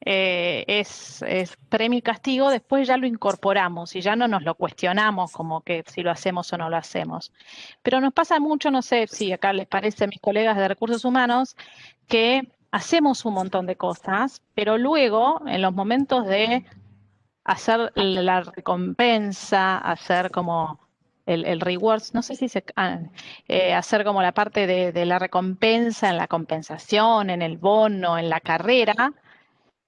es premio y castigo, después ya lo incorporamos y ya no nos lo cuestionamos como que si lo hacemos o no lo hacemos. Pero nos pasa mucho, no sé si acá les parece a mis colegas de recursos humanos, que hacemos un montón de cosas, pero luego en los momentos de hacer la recompensa, hacer como el rewards, no sé si hacer como la parte de la recompensa en la compensación, en el bono, en la carrera.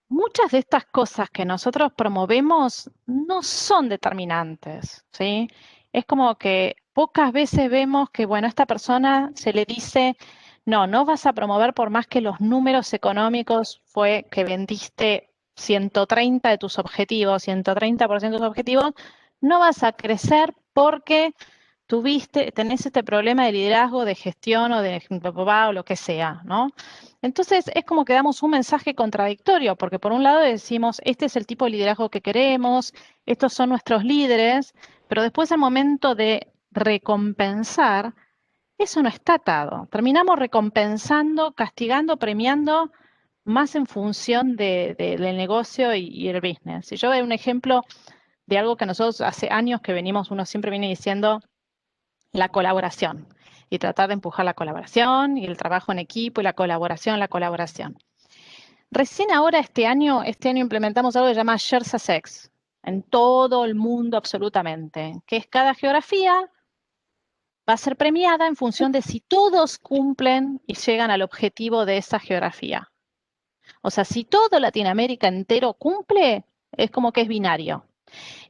Muchas de estas cosas que nosotros promovemos no son determinantes, ¿sí? Es como que pocas veces vemos que, bueno, a esta persona se le dice, no vas a promover por más que los números económicos fue que vendiste 130 de tus objetivos, 130% de tus objetivos, no vas a crecer porque tenés este problema de liderazgo, de gestión o o lo que sea, ¿no? Entonces es como que damos un mensaje contradictorio, porque por un lado decimos, este es el tipo de liderazgo que queremos, estos son nuestros líderes, pero después al momento de recompensar, eso no está atado. Terminamos recompensando, castigando, premiando más en función del negocio y el business. Si yo doy un ejemplo de algo que nosotros hace años que uno siempre viene diciendo, la colaboración y tratar de empujar la colaboración y el trabajo en equipo y la colaboración. Recién ahora este año implementamos algo que se llama Share Success en todo el mundo absolutamente, que es cada geografía va a ser premiada en función de si todos cumplen y llegan al objetivo de esa geografía. O sea, si todo Latinoamérica entero cumple, es como que es binario.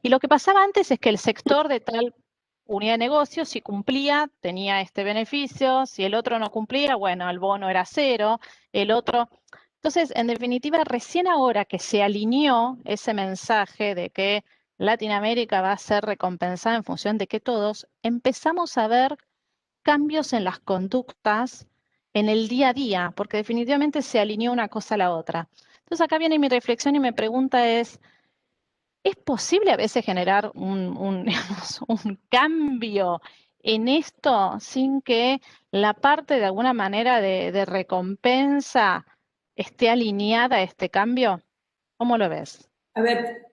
Y lo que pasaba antes es que el sector de tal unidad de negocio, si cumplía, tenía este beneficio, si el otro no cumplía, bueno, el bono era cero, el otro. Entonces, en definitiva, recién ahora que se alineó ese mensaje de que Latinoamérica va a ser recompensada en función de que todos, empezamos a ver cambios en las conductas en el día a día, porque definitivamente se alineó una cosa a la otra. Entonces, acá viene mi reflexión y mi pregunta ¿es posible a veces generar digamos, un cambio en esto sin que la parte de alguna manera de recompensa esté alineada a este cambio? ¿Cómo lo ves? A ver,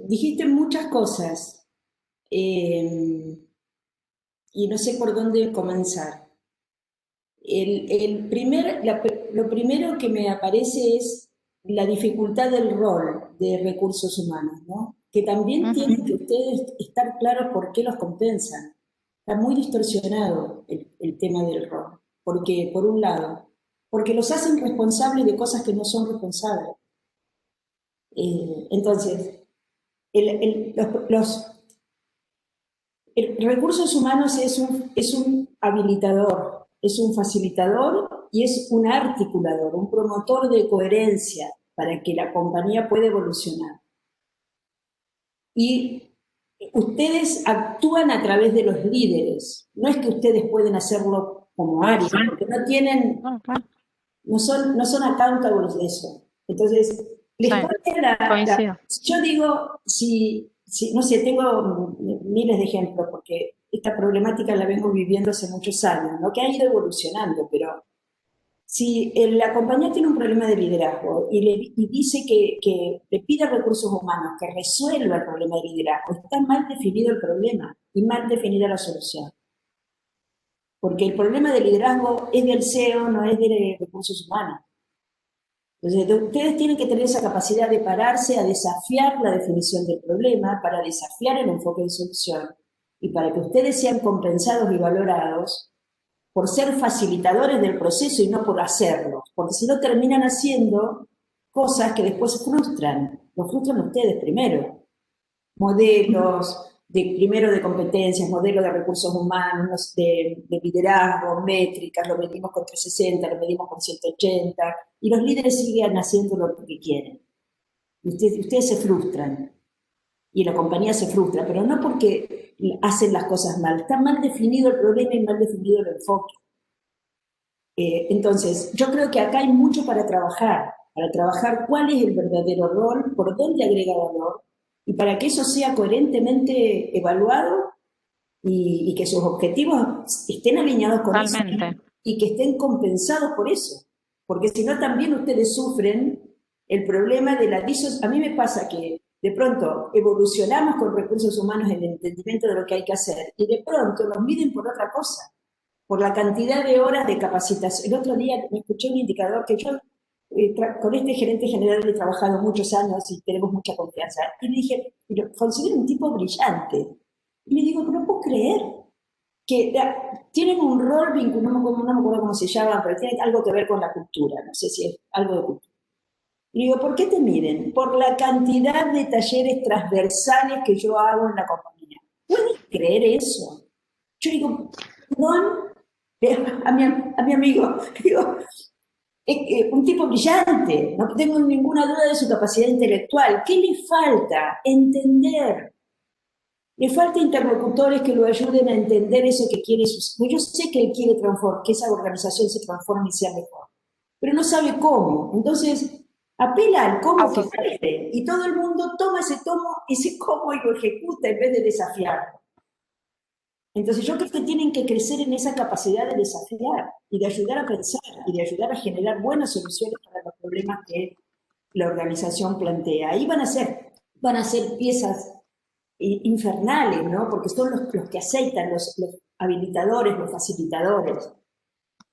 dijiste muchas cosas y no sé por dónde comenzar. Lo primero que me aparece es la dificultad del rol de recursos humanos, ¿no? Que también tienen que ustedes estar claros por qué los compensan. Está muy distorsionado el tema del rol. Porque, por un lado, porque los hacen responsables de cosas que no son responsables. Entonces, recursos humanos es un habilitador, es un facilitador y es un articulador, un promotor de coherencia para que la compañía pueda evolucionar. Y ustedes actúan a través de los líderes. No es que ustedes pueden hacerlo como área, porque no tienen, no son accountables de eso. Entonces, les coincido. yo digo, no sé, tengo miles de ejemplos, porque esta problemática la vengo viviendo hace muchos años, ¿no? Que ha ido evolucionando, pero si la compañía tiene un problema de liderazgo y dice que le pide a recursos humanos que resuelva el problema de liderazgo, está mal definido el problema y mal definida la solución. Porque el problema de liderazgo es del CEO, no es de recursos humanos. Entonces, ustedes tienen que tener esa capacidad de pararse a desafiar la definición del problema, para desafiar el enfoque de solución y para que ustedes sean compensados y valorados por ser facilitadores del proceso y no por hacerlo, porque si no terminan haciendo cosas que después frustran, los frustran ustedes primero. Modelos primero de competencias, modelos de recursos humanos, de liderazgo, métricas, lo medimos con 360, lo medimos con 180, y los líderes siguen haciendo lo que quieren. Y ustedes se frustran, y la compañía se frustra, pero no porque hacen las cosas mal, está mal definido el problema y mal definido el enfoque. Entonces, yo creo que acá hay mucho para trabajar cuál es el verdadero rol, por dónde agrega valor, y para que eso sea coherentemente evaluado y que sus objetivos estén alineados con eso y que estén compensados por eso. Porque si no, también ustedes sufren el problema de la disociación. A mí me pasa que de pronto evolucionamos con recursos humanos en el entendimiento de lo que hay que hacer y de pronto nos miden por otra cosa, por la cantidad de horas de capacitación. El otro día me escuché un indicador que yo con este gerente general he trabajado muchos años y tenemos mucha confianza. Y le dije, pero considero un tipo brillante. Y le digo, no puedo creer que tienen un rol vinculado, no me acuerdo cómo se llama, pero tiene algo que ver con la cultura, no sé si es algo de cultura. Y digo, ¿por qué te miden? Por la cantidad de talleres transversales que yo hago en la compañía. ¿Puedes creer eso? Yo digo, perdón, a mi amigo, digo, un tipo brillante, no tengo ninguna duda de su capacidad intelectual. ¿Qué le falta? Entender. Le falta interlocutores que lo ayuden a entender eso que quiere. Yo sé que él quiere que esa organización se transforme y sea mejor, pero no sabe cómo. Entonces, apela al cómo que puede, y todo el mundo toma ese cómo y lo ejecuta en vez de desafiarlo. Entonces yo creo que tienen que crecer en esa capacidad de desafiar y de ayudar a pensar y de ayudar a generar buenas soluciones para los problemas que la organización plantea. Ahí van a ser piezas infernales, ¿no? Porque son los que aceitan, los habilitadores, los facilitadores.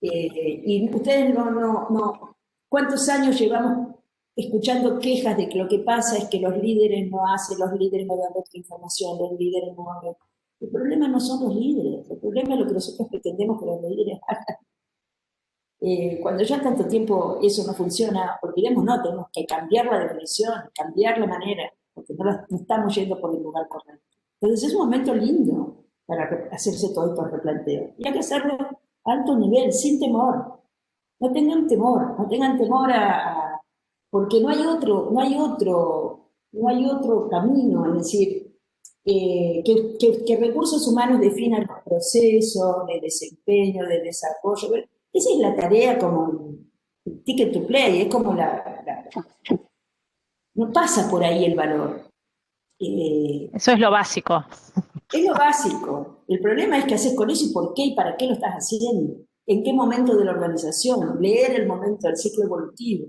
Y ustedes no. ¿Cuántos años llevamos escuchando quejas de que lo que pasa es que los líderes no hacen, los líderes no dan otra información, los líderes no hacen? El problema no son los líderes, el problema es lo que nosotros pretendemos que los líderes hagan. Cuando ya tanto tiempo eso no funciona, olvidémonos, tenemos que cambiar la definición, cambiar la manera, porque no estamos yendo por el lugar correcto. Entonces es un momento lindo para hacerse todo estos replanteos. Y hay que hacerlo a alto nivel, sin temor. No tengan temor porque no hay otro camino, es decir, que recursos humanos definan los procesos de desempeño, de desarrollo. Esa es la tarea como el ticket to play, es como no pasa por ahí el valor. Eso es lo básico. Es lo básico. El problema es qué haces con eso y por qué y para qué lo estás haciendo. En qué momento de la organización. Leer el momento del ciclo evolutivo.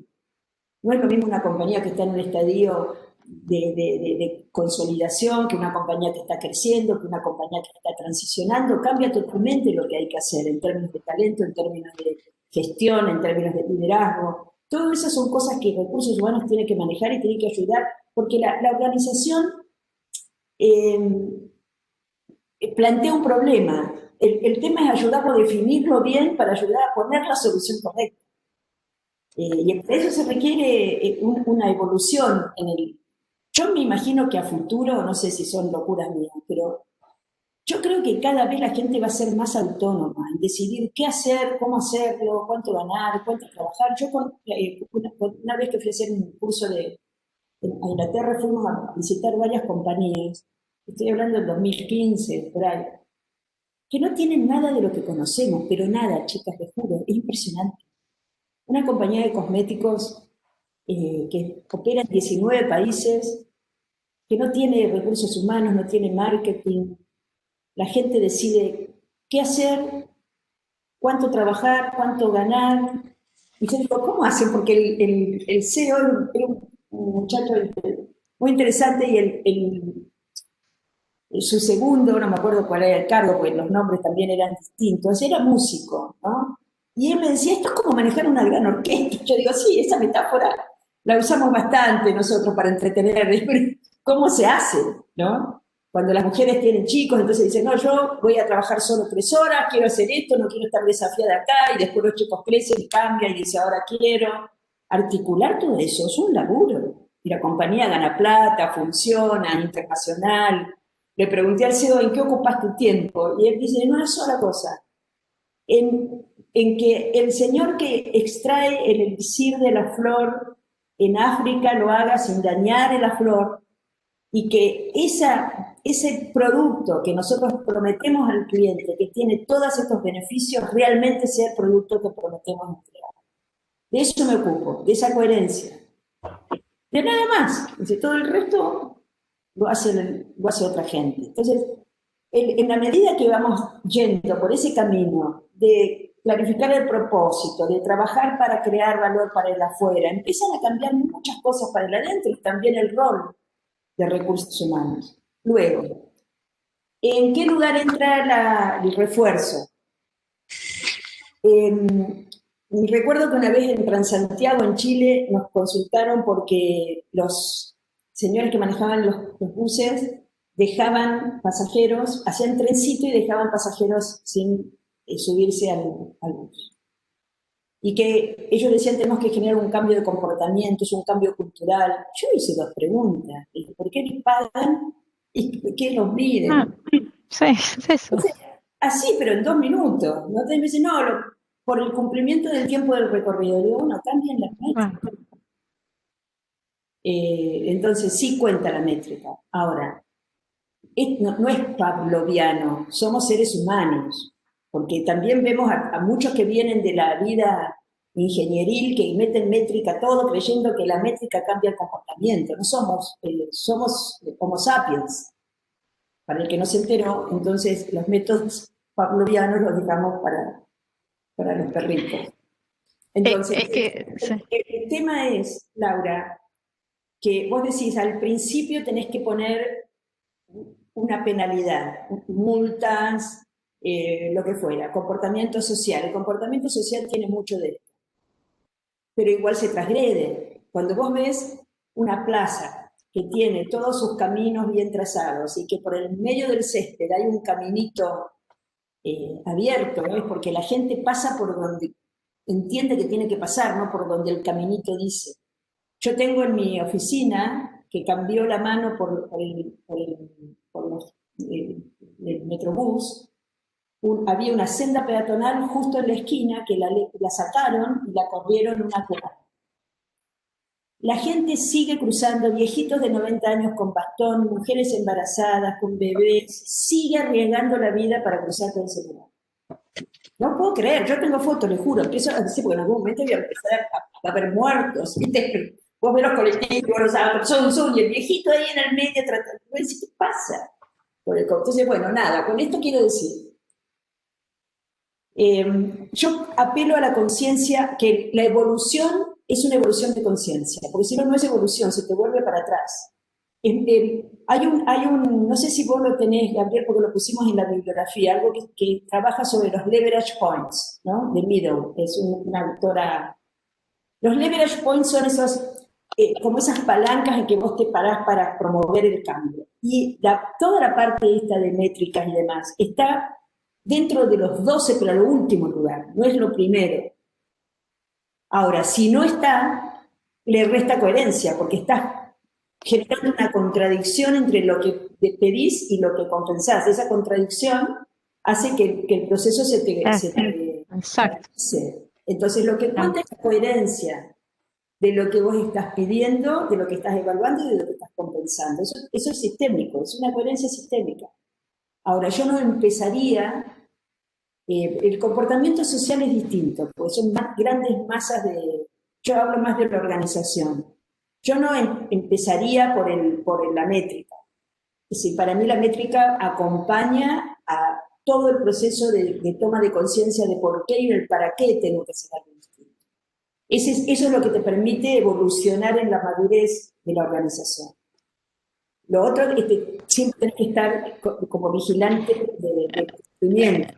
No es lo mismo una compañía que está en un estadio de consolidación, que una compañía que está creciendo, que una compañía que está transicionando. Cambia totalmente lo que hay que hacer en términos de talento, en términos de gestión, en términos de liderazgo. Todas esas son cosas que recursos humanos tienen que manejar y tienen que ayudar, porque la organización plantea un problema. El tema es ayudarlo a definirlo bien para ayudar a poner la solución correcta. Y para eso se requiere una evolución en el... Yo me imagino que a futuro, no sé si son locuras mías, pero yo creo que cada vez la gente va a ser más autónoma en decidir qué hacer, cómo hacerlo, cuánto ganar, cuánto trabajar. Yo una vez que fui a hacer un curso en Inglaterra, fuimos a visitar varias compañías, estoy hablando del 2015, por ahí, que no tienen nada de lo que conocemos, pero nada, chicas, les juro, es impresionante. Una compañía de cosméticos que opera en 19 países, que no tiene recursos humanos, no tiene marketing. La gente decide qué hacer, cuánto trabajar, cuánto ganar. Y yo digo, ¿cómo hacen? Porque el CEO era un muchacho muy interesante y su segundo, no me acuerdo cuál era el cargo, porque los nombres también eran distintos, era músico, ¿no? Y él me decía, esto es como manejar una gran orquesta. Yo digo, sí, esa metáfora la usamos bastante nosotros para entretener, pero ¿cómo se hace, no? Cuando las mujeres tienen chicos, entonces dicen, no, yo voy a trabajar solo 3 horas, quiero hacer esto, no quiero estar desafiada acá, y después los chicos crecen y cambian, y dice, ahora quiero. Articular todo eso es un laburo. Y la compañía gana plata, funciona, internacional. Le pregunté al CEO, ¿en qué ocupas tu tiempo? Y él dice, en una sola cosa, en que el señor que extrae el elixir de la flor en África lo haga sin dañar la flor y que ese producto que nosotros prometemos al cliente, que tiene todos estos beneficios, realmente sea el producto que prometemos entregar. De eso me ocupo, de esa coherencia. De nada más. Dice, todo el resto lo hace otra gente. Entonces, en la medida que vamos yendo por ese camino de clarificar el propósito, de trabajar para crear valor para el afuera, empiezan a cambiar muchas cosas para el adentro y también el rol de recursos humanos. Luego, ¿en qué lugar entra el refuerzo? Recuerdo que una vez en Transantiago, en Chile, nos consultaron porque los señores que manejaban los buses dejaban pasajeros, hacían trencito y dejaban pasajeros sin subirse al bus. Y que ellos decían, tenemos que generar un cambio de comportamientos, un cambio cultural. Yo hice 2 preguntas. ¿Por qué les pagan y por qué los miden? Sí, es eso. Entonces, así, pero en 2 minutos. ¿No? Entonces me dicen, no, por el cumplimiento del tiempo del recorrido. Digo, bueno, cambien las métricas. Entonces sí cuenta la métrica. Ahora, no es pavloviano, somos seres humanos, porque también vemos a muchos que vienen de la vida ingenieril que meten métrica todo creyendo que la métrica cambia el comportamiento. No somos Homo sapiens. Para el que no se enteró, entonces los métodos pavlovianos los dejamos para los perritos. Entonces, el tema es, Laura, que vos decís, al principio tenés que poner una penalidad, multas, lo que fuera, comportamiento social. El comportamiento social tiene mucho de esto, pero igual se transgrede. Cuando vos ves una plaza que tiene todos sus caminos bien trazados y que por el medio del césped hay un caminito abierto, ¿no? Es porque la gente pasa por donde entiende que tiene que pasar, no por donde el caminito dice. Yo tengo en mi oficina, que cambió la mano por el Metrobús, había una senda peatonal justo en la esquina que la sacaron y la corrieron una cuadra. La gente sigue cruzando, viejitos de 90 años con bastón, mujeres embarazadas, con bebés, sigue arriesgando la vida para cruzar todo ese lugar. No puedo creer, yo tengo fotos, les juro, empiezo a decir, porque en algún momento voy a empezar a ver muertos, ¿viste? Vos ves los colectivos, los autos, y el viejito ahí en el medio tratando de ver si te pasa. Entonces, bueno, nada, con esto quiero decir, yo apelo a la conciencia, que la evolución es una evolución de conciencia, porque si no, no es evolución, se te vuelve para atrás. No sé si vos lo tenés, Gabriel, porque lo pusimos en la bibliografía, algo que trabaja sobre los leverage points, ¿no? De Meadow, es una autora. Los leverage points son como esas palancas en que vos te parás para promover el cambio. Y toda la parte esta de métricas y demás está dentro de los 12, pero al último lugar, no es lo primero. Ahora, si no está, le resta coherencia, porque estás generando una contradicción entre lo que pedís y lo que compensás. Esa contradicción hace que el proceso se te Exacto. Entonces, lo que cuenta es la coherencia de lo que vos estás pidiendo, de lo que estás evaluando y de lo que estás compensando. Eso es sistémico, es una coherencia sistémica. Ahora, yo no empezaría, el comportamiento social es distinto, porque son grandes masas yo hablo más de la organización. Yo no empezaría por la métrica. Es decir, para mí la métrica acompaña a todo el proceso de toma de conciencia de por qué y el para qué tengo que hacer algo distinto. Eso es lo que te permite evolucionar en la madurez de la organización. Lo otro es que siempre tienes que estar como vigilante del cumplimiento.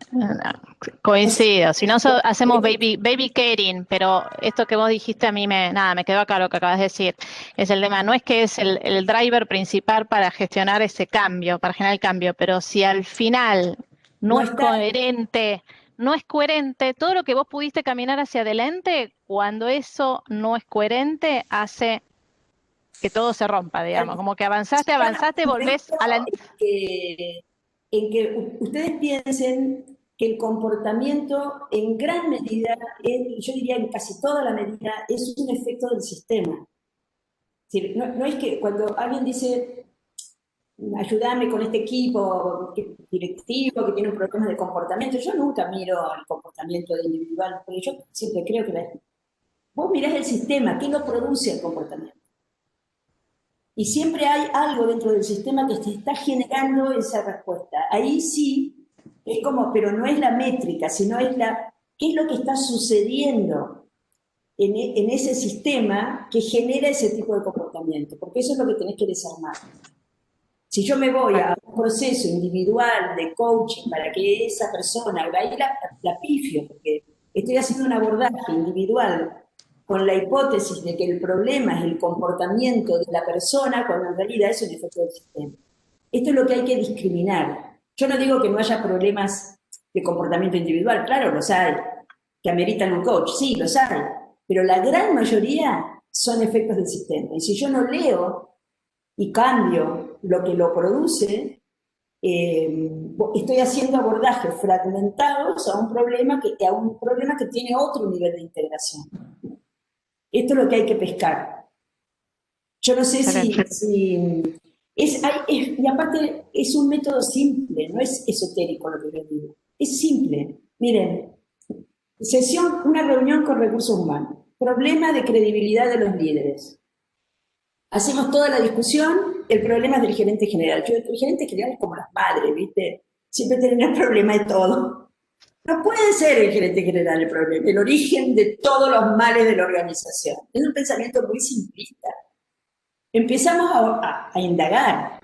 Coincido, si no hacemos baby caring, pero esto que vos dijiste a mí me quedó acá lo que acabas de decir. Es el tema, no es que es el driver principal para gestionar ese cambio, para generar el cambio, pero si al final no es coherente, todo lo que vos pudiste caminar hacia adelante, cuando eso no es coherente, hace que todo se rompa, digamos, como que avanzaste, volvés a la... En que ustedes piensen que el comportamiento en gran medida, yo diría en casi toda la medida, es un efecto del sistema. Es decir, no es que cuando alguien dice, ayúdame con este equipo directivo que tiene un problema de comportamiento, yo nunca miro el comportamiento de individual, porque yo siempre creo que vos mirás el sistema, ¿qué lo produce el comportamiento? Y siempre hay algo dentro del sistema que te está generando esa respuesta. Ahí sí, es como, pero no es la métrica, sino es qué es lo que está sucediendo en ese sistema que genera ese tipo de comportamiento, porque eso es lo que tenés que desarmar. Si yo me voy a un proceso individual de coaching para que esa persona, ahí la pifio, porque estoy haciendo un abordaje individual con la hipótesis de que el problema es el comportamiento de la persona, cuando en realidad es un efecto del sistema. Esto es lo que hay que discriminar. Yo no digo que no haya problemas de comportamiento individual, claro, los hay, que ameritan un coach, sí, los hay, pero la gran mayoría son efectos del sistema. Y si yo no leo y cambio lo que lo produce, estoy haciendo abordajes fragmentados a un problema que tiene otro nivel de integración. Esto es lo que hay que pescar. Yo no sé y aparte es un método simple, no es esotérico lo que yo digo. Es simple. Miren, una reunión con recursos humanos. Problema de credibilidad de los líderes. Hacemos toda la discusión, el problema es del gerente general. El gerente general es como las madres, ¿viste? Siempre tienen el problema de todo. No puede ser el gerente general el problema, el origen de todos los males de la organización. Es un pensamiento muy simplista. Empezamos a indagar.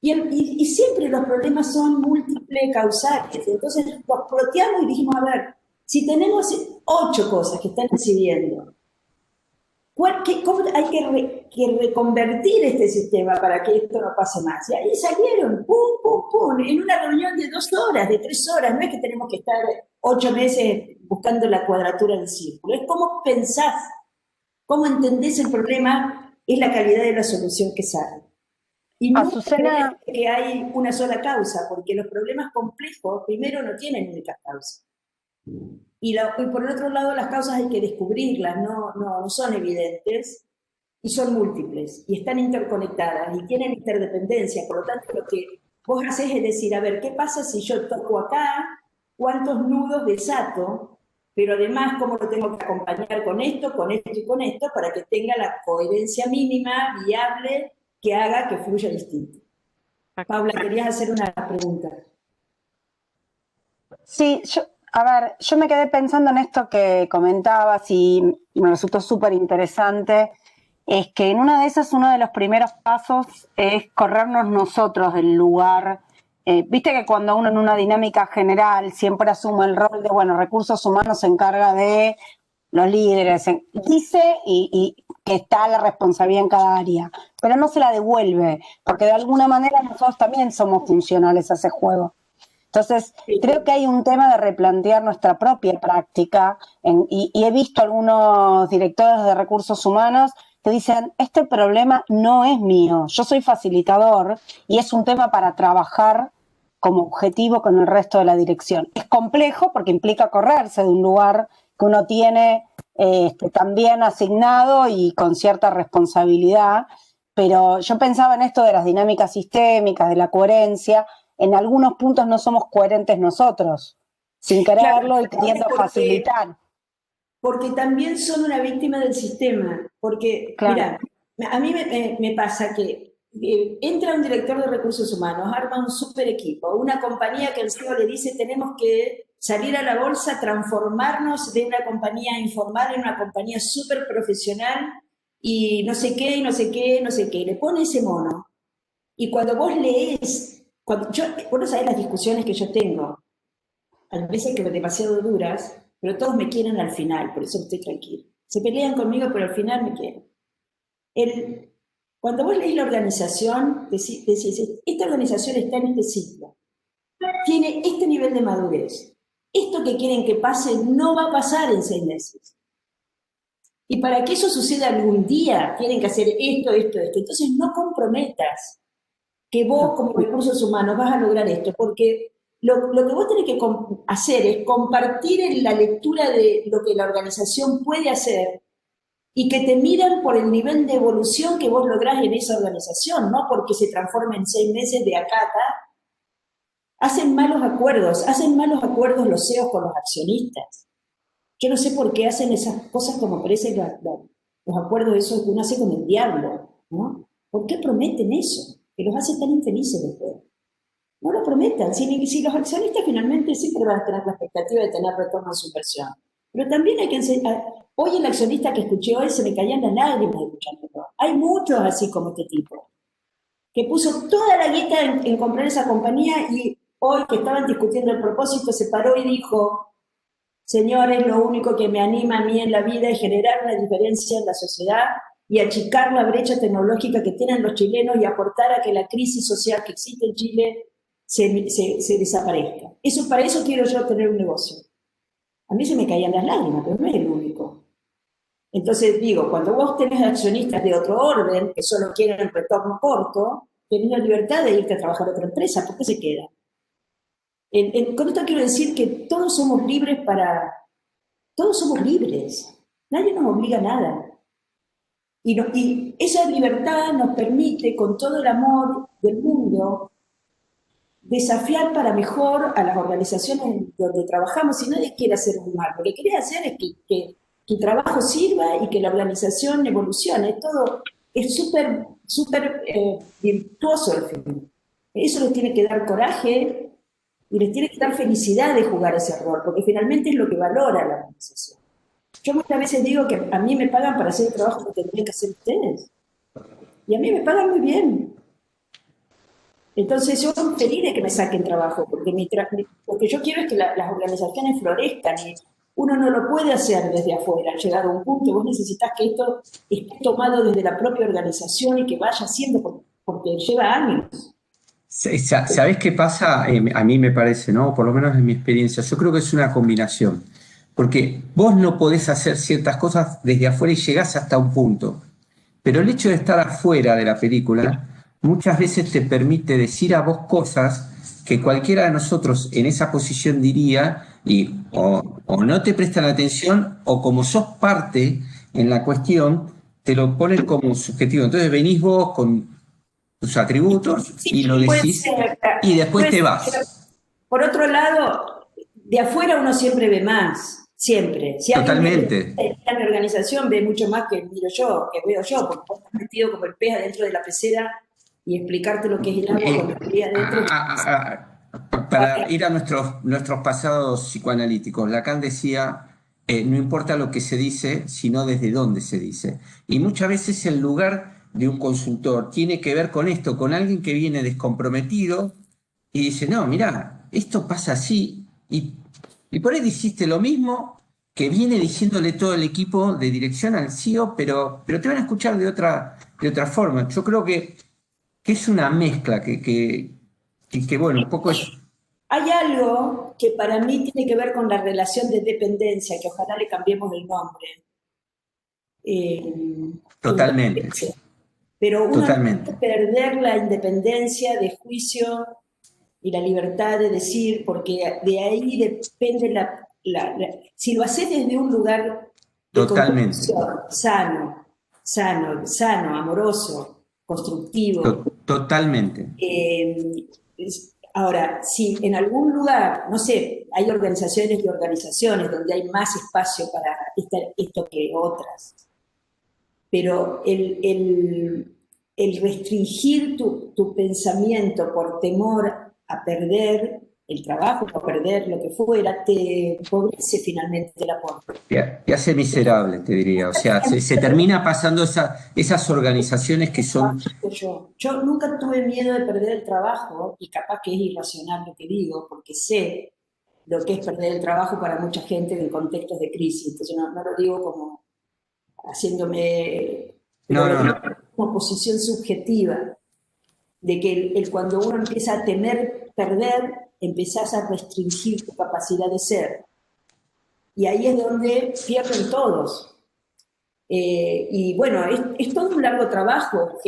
Y siempre los problemas son múltiples causales. Entonces los ploteamos y dijimos, a ver, si tenemos 8 cosas que están incidiendo, ¿cómo hay que reconvertir este sistema para que esto no pase más? Y ahí salieron, pum, pum, pum, en una reunión de 2 horas, de 3 horas. No es que tenemos que estar 8 meses buscando la cuadratura del círculo. Es cómo pensás, cómo entendés el problema, es la calidad de la solución que sale. Y no Azucena, que hay una sola causa, porque los problemas complejos, primero, no tienen únicas causas. Y por el otro lado, las causas hay que descubrirlas, no son evidentes y son múltiples y están interconectadas y tienen interdependencia. Por lo tanto, lo que vos haces es decir, a ver, ¿qué pasa si yo toco acá? ¿Cuántos nudos desato? Pero además, ¿cómo lo tengo que acompañar con esto y con esto para que tenga la coherencia mínima, viable, que haga que fluya distinto? Paula, querías hacer una pregunta. Sí, yo me quedé pensando en esto que comentabas y me resultó súper interesante, es que en una de esas uno de los primeros pasos es corrernos nosotros del lugar. Viste que cuando uno en una dinámica general siempre asume el rol de, bueno, recursos humanos se encarga de los líderes, dice y que está la responsabilidad en cada área, pero no se la devuelve, porque de alguna manera nosotros también somos funcionales a ese juego. Entonces, creo que hay un tema de replantear nuestra propia práctica y he visto algunos directores de recursos humanos que dicen, este problema no es mío, yo soy facilitador y es un tema para trabajar como objetivo con el resto de la dirección. Es complejo porque implica correrse de un lugar que uno tiene también asignado y con cierta responsabilidad, pero yo pensaba en esto de las dinámicas sistémicas, de la coherencia. En algunos puntos no somos coherentes nosotros, sin quererlo y queriendo facilitar. Porque también son una víctima del sistema. Porque, claro. Mira, a mí me pasa que entra un director de recursos humanos, arma un super equipo, una compañía que el CEO le dice tenemos que salir a la bolsa, transformarnos de una compañía informal en una compañía súper profesional y no sé qué, y no sé qué, no sé qué. Y le pone ese mono. Y cuando vos lees... vos no sabés las discusiones que yo tengo, a veces que son demasiado duras, pero todos me quieren al final, por eso estoy tranquila. Se pelean conmigo, pero al final me quieren. Cuando vos lees la organización, decís, esta organización está en este ciclo, tiene este nivel de madurez, esto que quieren que pase no va a pasar en 6 meses. Y para que eso suceda algún día, tienen que hacer esto, esto, esto. Entonces no comprometas que vos como recursos humanos vas a lograr esto, porque lo que vos tenés que hacer es compartir en la lectura de lo que la organización puede hacer y que te miran por el nivel de evolución que vos lográs en esa organización, no porque se transforme en 6 meses de acá a acá. Hacen malos acuerdos los CEOs con los accionistas. Yo no sé por qué hacen esas cosas como parecen los acuerdos esos que uno hace con el diablo, ¿no? ¿Por qué prometen eso? Que los hace tan infelices después. No lo prometan. Si los accionistas finalmente siempre van a tener la expectativa de tener retorno a su inversión. Pero también hay que enseñar. Hoy el accionista que escuché hoy se me caían las lágrimas escuchándolo. Hay muchos así como este tipo, que puso toda la guita en comprar esa compañía y hoy que estaban discutiendo el propósito se paró y dijo, señores, lo único que me anima a mí en la vida es generar una diferencia en la sociedad y achicar la brecha tecnológica que tienen los chilenos y aportar a que la crisis social que existe en Chile se desaparezca. Para eso quiero yo tener un negocio. A mí se me caían las lágrimas, pero no es el único. Entonces digo, cuando vos tenés accionistas de otro orden, que solo quieren el retorno corto, tenés la libertad de irte a trabajar a otra empresa, ¿por qué se queda? Con esto quiero decir que todos somos libres todos somos libres. Nadie nos obliga a nada. Y esa libertad nos permite, con todo el amor del mundo, desafiar para mejor a las organizaciones donde trabajamos. Si nadie quiere hacer un mal, lo que querés hacer es que tu trabajo sirva y que la organización evolucione. Todo es súper virtuoso al fin. Eso les tiene que dar coraje y les tiene que dar felicidad de jugar ese rol, porque finalmente es lo que valora la organización. Yo muchas veces digo que a mí me pagan para hacer el trabajo que tendrían que hacer ustedes. Y a mí me pagan muy bien. Entonces yo soy feliz de que me saquen trabajo, porque lo que yo quiero es que las organizaciones florezcan y uno no lo puede hacer desde afuera. Llegado a un punto, vos necesitas que esto esté tomado desde la propia organización y que vaya haciendo, porque lleva años. ¿Sabés qué pasa? A mí me parece, ¿no? Por lo menos en mi experiencia, yo creo que es una combinación. Porque vos no podés hacer ciertas cosas desde afuera y llegás hasta un punto. Pero el hecho de estar afuera de la película muchas veces te permite decir a vos cosas que cualquiera de nosotros en esa posición diría y o no te prestan atención o como sos parte en la cuestión, te lo ponen como subjetivo. Entonces venís vos con tus atributos y lo decís y después te vas. Por otro lado, de afuera uno siempre ve más. Siempre. Si Totalmente. En mi organización ve mucho más que miro yo, que veo yo, porque vos estás metido como el pez adentro de la pecera y explicarte lo que es el agua con la teoría adentro. Para ir a nuestros pasados psicoanalíticos, Lacan decía, no importa lo que se dice, sino desde dónde se dice. Y muchas veces el lugar de un consultor tiene que ver con esto, con alguien que viene descomprometido y dice, no, mirá, esto pasa así, y por ahí dijiste lo mismo que viene diciéndole todo el equipo de dirección al CEO, pero te van a escuchar de otra forma. Yo creo que es una mezcla que bueno, un poco es... Hay algo que para mí tiene que ver con la relación de dependencia, que ojalá le cambiemos el nombre. Totalmente, pero uno no totalmente. puede perder la independencia de juicio y la libertad de decir, porque de ahí depende si lo haces desde un lugar de Totalmente. sano, amoroso, constructivo. Totalmente. Ahora, si en algún lugar, no sé, hay organizaciones y organizaciones donde hay más espacio para esto que otras, pero el restringir tu pensamiento por temor a perder el trabajo, a perder lo que fuera, te empobrece finalmente la puerta. Te hace miserable, te diría. O sea, se termina pasando esas organizaciones que son... Yo nunca tuve miedo de perder el trabajo, y capaz que es irracional lo que digo, porque sé lo que es perder el trabajo para mucha gente en contextos de crisis. Entonces no lo digo como haciéndome... No. Como posición subjetiva, de que cuando uno empieza a temer perder, empezás a restringir tu capacidad de ser. Y ahí es donde pierden todos. Y bueno, es todo un largo trabajo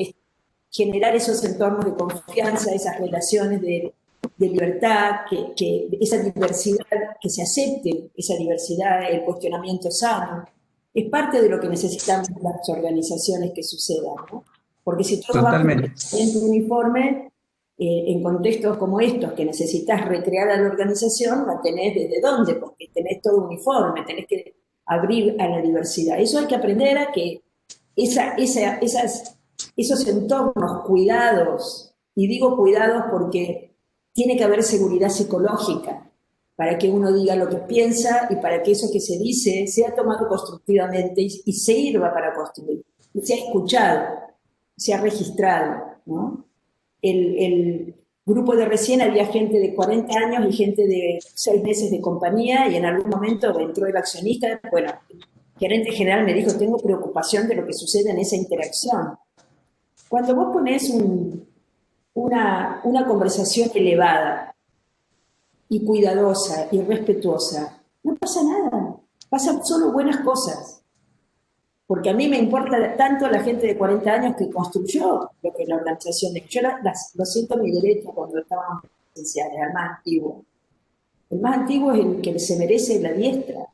generar esos entornos de confianza, esas relaciones de libertad, que esa diversidad, que se acepte esa diversidad, el cuestionamiento sano. Es parte de lo que necesitamos las organizaciones que sucedan, ¿no? Porque si todo va en tu uniforme, en contextos como estos, que necesitas recrear a la organización, la tenés desde dónde, porque tenés todo uniforme, tenés que abrir a la diversidad. Eso hay que aprender a que esos entornos cuidados, y digo cuidados porque tiene que haber seguridad psicológica, para que uno diga lo que piensa y para que eso que se dice sea tomado constructivamente y sirva para construir, y sea escuchado, sea registrado, ¿no? El grupo de recién había gente de 40 años y gente de 6 meses de compañía, y en algún momento entró el accionista. Bueno, el gerente general me dijo, tengo preocupación de lo que sucede en esa interacción. Cuando vos ponés una conversación elevada, y cuidadosa y respetuosa, no pasa nada, pasan solo buenas cosas. Porque a mí me importa tanto la gente de 40 años que construyó lo que es la organización. Yo lo siento a mi derecho cuando estábamos presenciales, al más antiguo. El más antiguo es el que se merece la diestra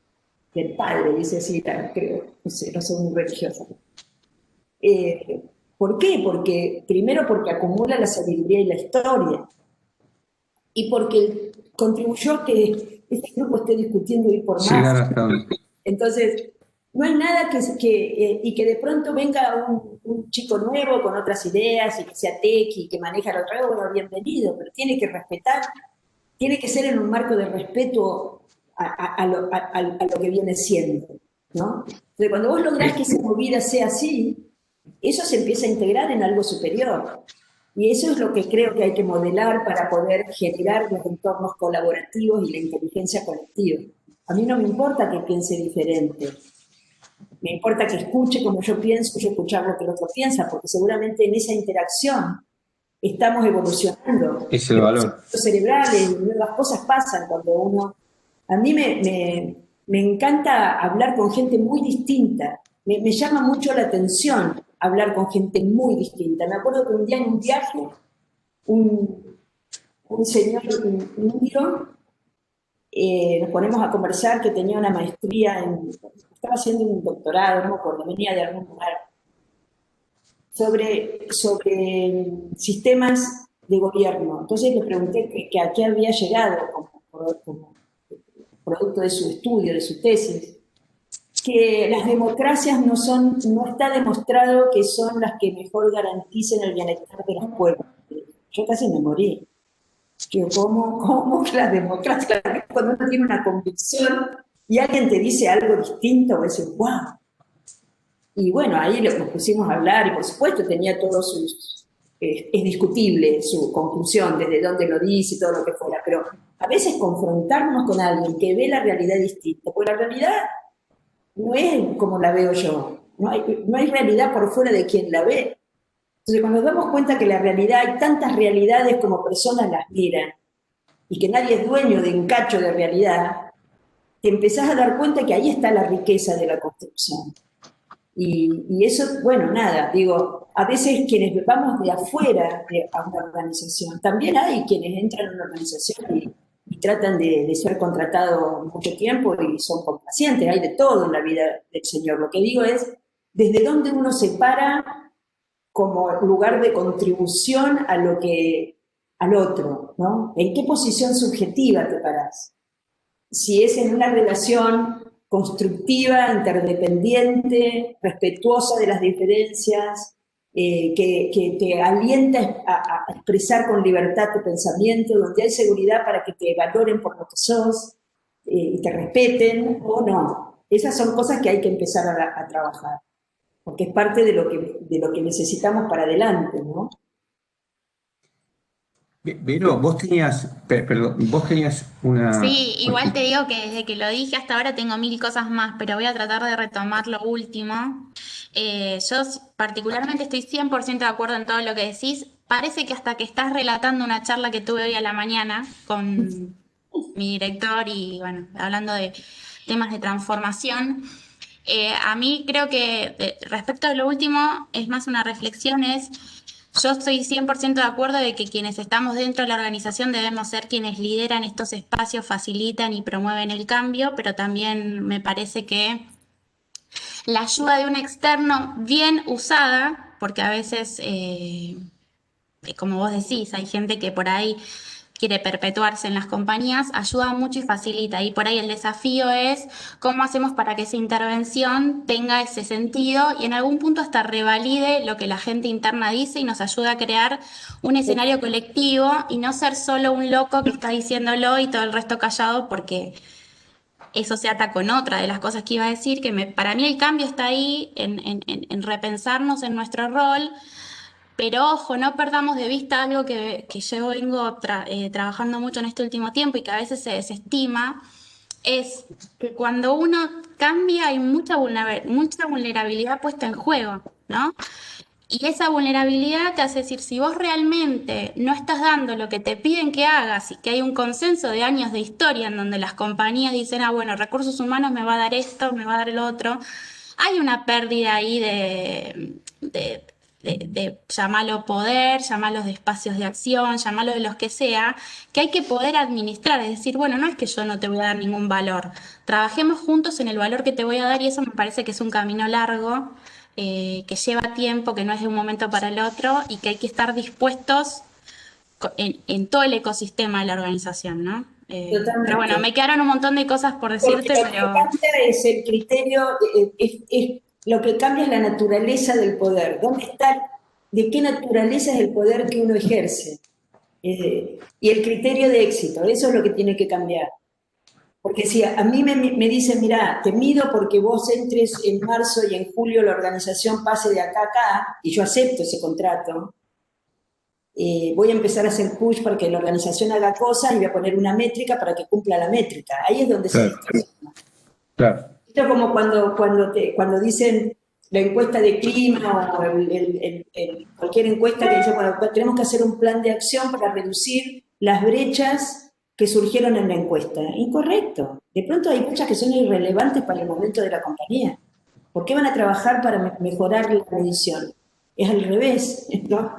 del padre, dice así, creo, no sé, no soy muy religiosa. ¿Por qué? Primero porque acumula la sabiduría y la historia, y porque contribuyó a que este grupo esté discutiendo ir por más. Entonces, no hay nada y que de pronto venga un chico nuevo con otras ideas y que sea tequi y que maneja lo otro, bueno, bienvenido, pero tiene que respetar, tiene que ser en un marco de respeto a lo que viene siendo, ¿no? Entonces, cuando vos lográs que esa movida sea así, eso se empieza a integrar en algo superior. Y eso es lo que creo que hay que modelar para poder generar los entornos colaborativos y la inteligencia colectiva. A mí no me importa que piense diferente, me importa que escuche como yo pienso y yo escuchar lo que el otro piensa, porque seguramente en esa interacción estamos evolucionando. Es el valor. Los cerebrales, nuevas cosas pasan cuando uno... A mí me encanta hablar con gente muy distinta, me llama mucho la atención hablar con gente muy distinta. Me acuerdo que un día en un viaje, un señor indio, nos ponemos a conversar, que tenía una maestría, estaba haciendo un doctorado, no me acuerdo, venía de algún lugar, sobre sistemas de gobierno. Entonces le pregunté que a qué había llegado como producto de su estudio, de su tesis. que las democracias no está demostrado que son las que mejor garanticen el bienestar de los pueblos. Yo casi me morí. ¿Cómo que las democracias? Cuando uno tiene una convicción y alguien te dice algo distinto, vos decís, wow. Y bueno, ahí nos pusimos a hablar y por supuesto tenía todos sus... es discutible su conclusión, desde dónde lo dice y todo lo que fuera, pero a veces confrontarnos con alguien que ve la realidad distinta, porque la realidad no es como la veo yo, no hay realidad por fuera de quien la ve. Entonces cuando nos damos cuenta que la realidad, hay tantas realidades como personas las miran, y que nadie es dueño de un cacho de realidad, te empezás a dar cuenta que ahí está la riqueza de la construcción. Y eso, bueno, nada, digo, a veces quienes vamos de afuera a una organización, también hay quienes entran a una organización y tratan de ser contratados mucho tiempo y son complacientes, hay de todo en la vida del Señor. Lo que digo es, desde dónde uno se para como lugar de contribución al otro, ¿no? ¿En qué posición subjetiva te parás? Si es en una relación constructiva, interdependiente, respetuosa de las diferencias, que te alienta a expresar con libertad tu pensamiento, donde hay seguridad para que te valoren por lo que sos y te respeten, o no. Esas son cosas que hay que empezar a trabajar, porque es parte de lo que necesitamos para adelante, ¿no? Vero, vos tenías una... Sí, igual te digo que desde que lo dije hasta ahora tengo mil cosas más, pero voy a tratar de retomar lo último. Yo particularmente estoy 100% de acuerdo en todo lo que decís. Parece que hasta que estás relatando una charla que tuve hoy a la mañana con mi director y bueno, hablando de temas de transformación. A mí creo que respecto a lo último, es más una reflexión, yo estoy 100% de acuerdo de que quienes estamos dentro de la organización debemos ser quienes lideran estos espacios, facilitan y promueven el cambio, pero también me parece que la ayuda de un externo bien usada, porque a veces, como vos decís, hay gente que por ahí quiere perpetuarse en las compañías, ayuda mucho y facilita. Y por ahí el desafío es cómo hacemos para que esa intervención tenga ese sentido y en algún punto hasta revalide lo que la gente interna dice y nos ayude a crear un escenario colectivo y no ser solo un loco que está diciéndolo y todo el resto callado, porque eso se ata con otra de las cosas que iba a decir, que para mí el cambio está ahí en repensarnos en nuestro rol. Pero ojo, no perdamos de vista algo que yo vengo trabajando mucho en este último tiempo y que a veces se desestima, es que cuando uno cambia hay mucha vulnerabilidad puesta en juego, ¿no? Y esa vulnerabilidad te hace decir, si vos realmente no estás dando lo que te piden que hagas y que hay un consenso de años de historia en donde las compañías dicen, bueno, recursos humanos me va a dar esto, me va a dar lo otro, hay una pérdida ahí de llamarlo poder, llamarlos de espacios de acción, llamarlo de los que sea, que hay que poder administrar, es decir, bueno, no es que yo no te voy a dar ningún valor, trabajemos juntos en el valor que te voy a dar y eso me parece que es un camino largo, que lleva tiempo, que no es de un momento para el otro y que hay que estar dispuestos en todo el ecosistema de la organización, ¿no? Pero bueno, me quedaron un montón de cosas por decirte, Porque lo que cambia es el criterio, lo que cambia es la naturaleza del poder. ¿Dónde está? ¿De qué naturaleza es el poder que uno ejerce? Y el criterio de éxito, eso es lo que tiene que cambiar. Porque si a mí me dicen, mira, te mido porque vos entres en marzo y en julio la organización pase de acá a acá, y yo acepto ese contrato, voy a empezar a hacer push para que la organización haga cosas y voy a poner una métrica para que cumpla la métrica. Ahí es donde se distorsiona. Claro. Esto es como cuando dicen la encuesta de clima o cualquier encuesta que dice, bueno, tenemos que hacer un plan de acción para reducir las brechas que surgieron en la encuesta. Incorrecto. De pronto hay brechas que son irrelevantes para el momento de la compañía. ¿Por qué van a trabajar para mejorar la medición? Es al revés, ¿no?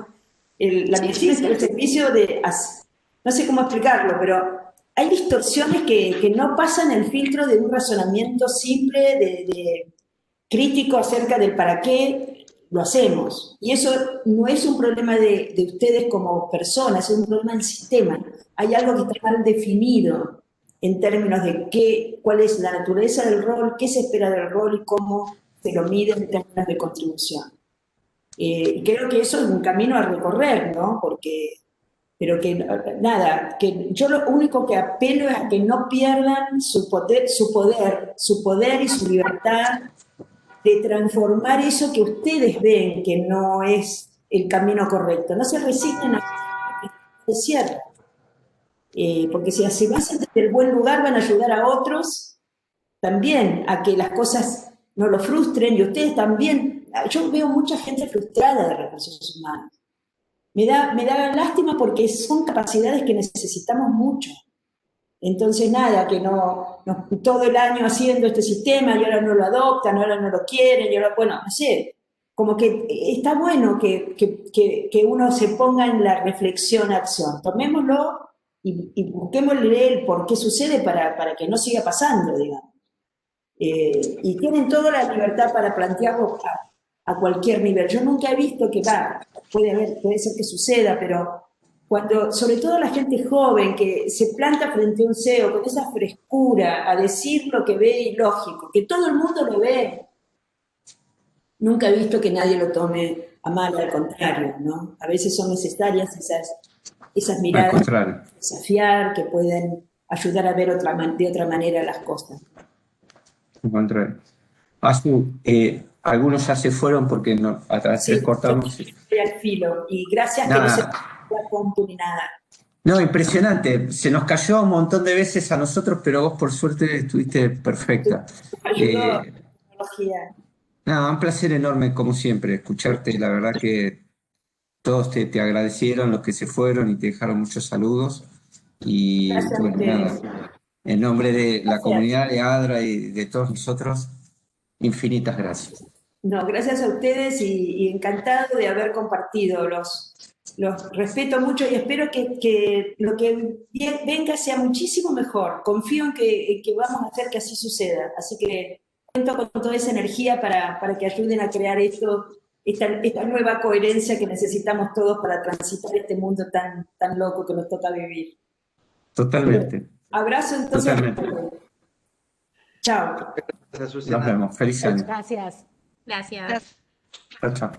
La medición es el servicio de... No sé cómo explicarlo, pero hay distorsiones que no pasan el filtro de un razonamiento simple, de crítico acerca del para qué lo hacemos. Y eso no es un problema de ustedes como personas, es un problema del sistema. Hay algo que está mal definido en términos de cuál es la naturaleza del rol, qué se espera del rol y cómo se lo mide en términos de contribución. Creo que eso es un camino a recorrer, ¿no? Pero que nada, que yo lo único que apelo es a que no pierdan su poder y su libertad de transformar eso que ustedes ven que no es el camino correcto. No se resignen a que se cierre. Porque si se basan desde el buen lugar van a ayudar a otros también a que las cosas no lo frustren, y ustedes también. Yo veo mucha gente frustrada de recursos humanos. Me da lástima porque son capacidades que necesitamos mucho. Entonces, nada, que no todo el año haciendo este sistema y ahora no lo adoptan, ahora no lo quieren, y ahora, bueno, no sé, como que está bueno que uno se ponga en la reflexión-acción. Tomémoslo y busquémosle el por qué sucede para que no siga pasando, digamos. Y tienen toda la libertad para plantearlo a cualquier nivel. Yo nunca he visto puede ser que suceda, pero sobre todo la gente joven que se planta frente a un CEO con esa frescura a decir lo que ve y lógico, que todo el mundo lo ve, nunca he visto que nadie lo tome a mal, al contrario, ¿no? A veces son necesarias esas miradas desafiar que pueden ayudar a ver de otra manera las cosas. Al contrario. Azu, algunos ya se fueron porque atrás les cortamos. Estoy al filo, y gracias que no se la compu ni nada. No, impresionante. Se nos cayó un montón de veces a nosotros, pero vos por suerte estuviste perfecta. Ayudó la tecnología. Nada, un placer enorme como siempre escucharte. La verdad que todos te agradecieron, los que se fueron, y te dejaron muchos saludos. Y Gracias bueno, nada, en nombre de la comunidad de ADRA y de todos nosotros, infinitas gracias. No, gracias a ustedes y encantado de haber compartido. Los respeto mucho y espero que lo que venga sea muchísimo mejor. Confío en que vamos a hacer que así suceda. Así que cuento con toda esa energía para que ayuden a crear esta nueva coherencia que necesitamos todos para transitar este mundo tan loco que nos toca vivir. Totalmente. Abrazo entonces. Totalmente. Chao. Nos vemos. Feliz año. Gracias. Gracias. Chao, chao.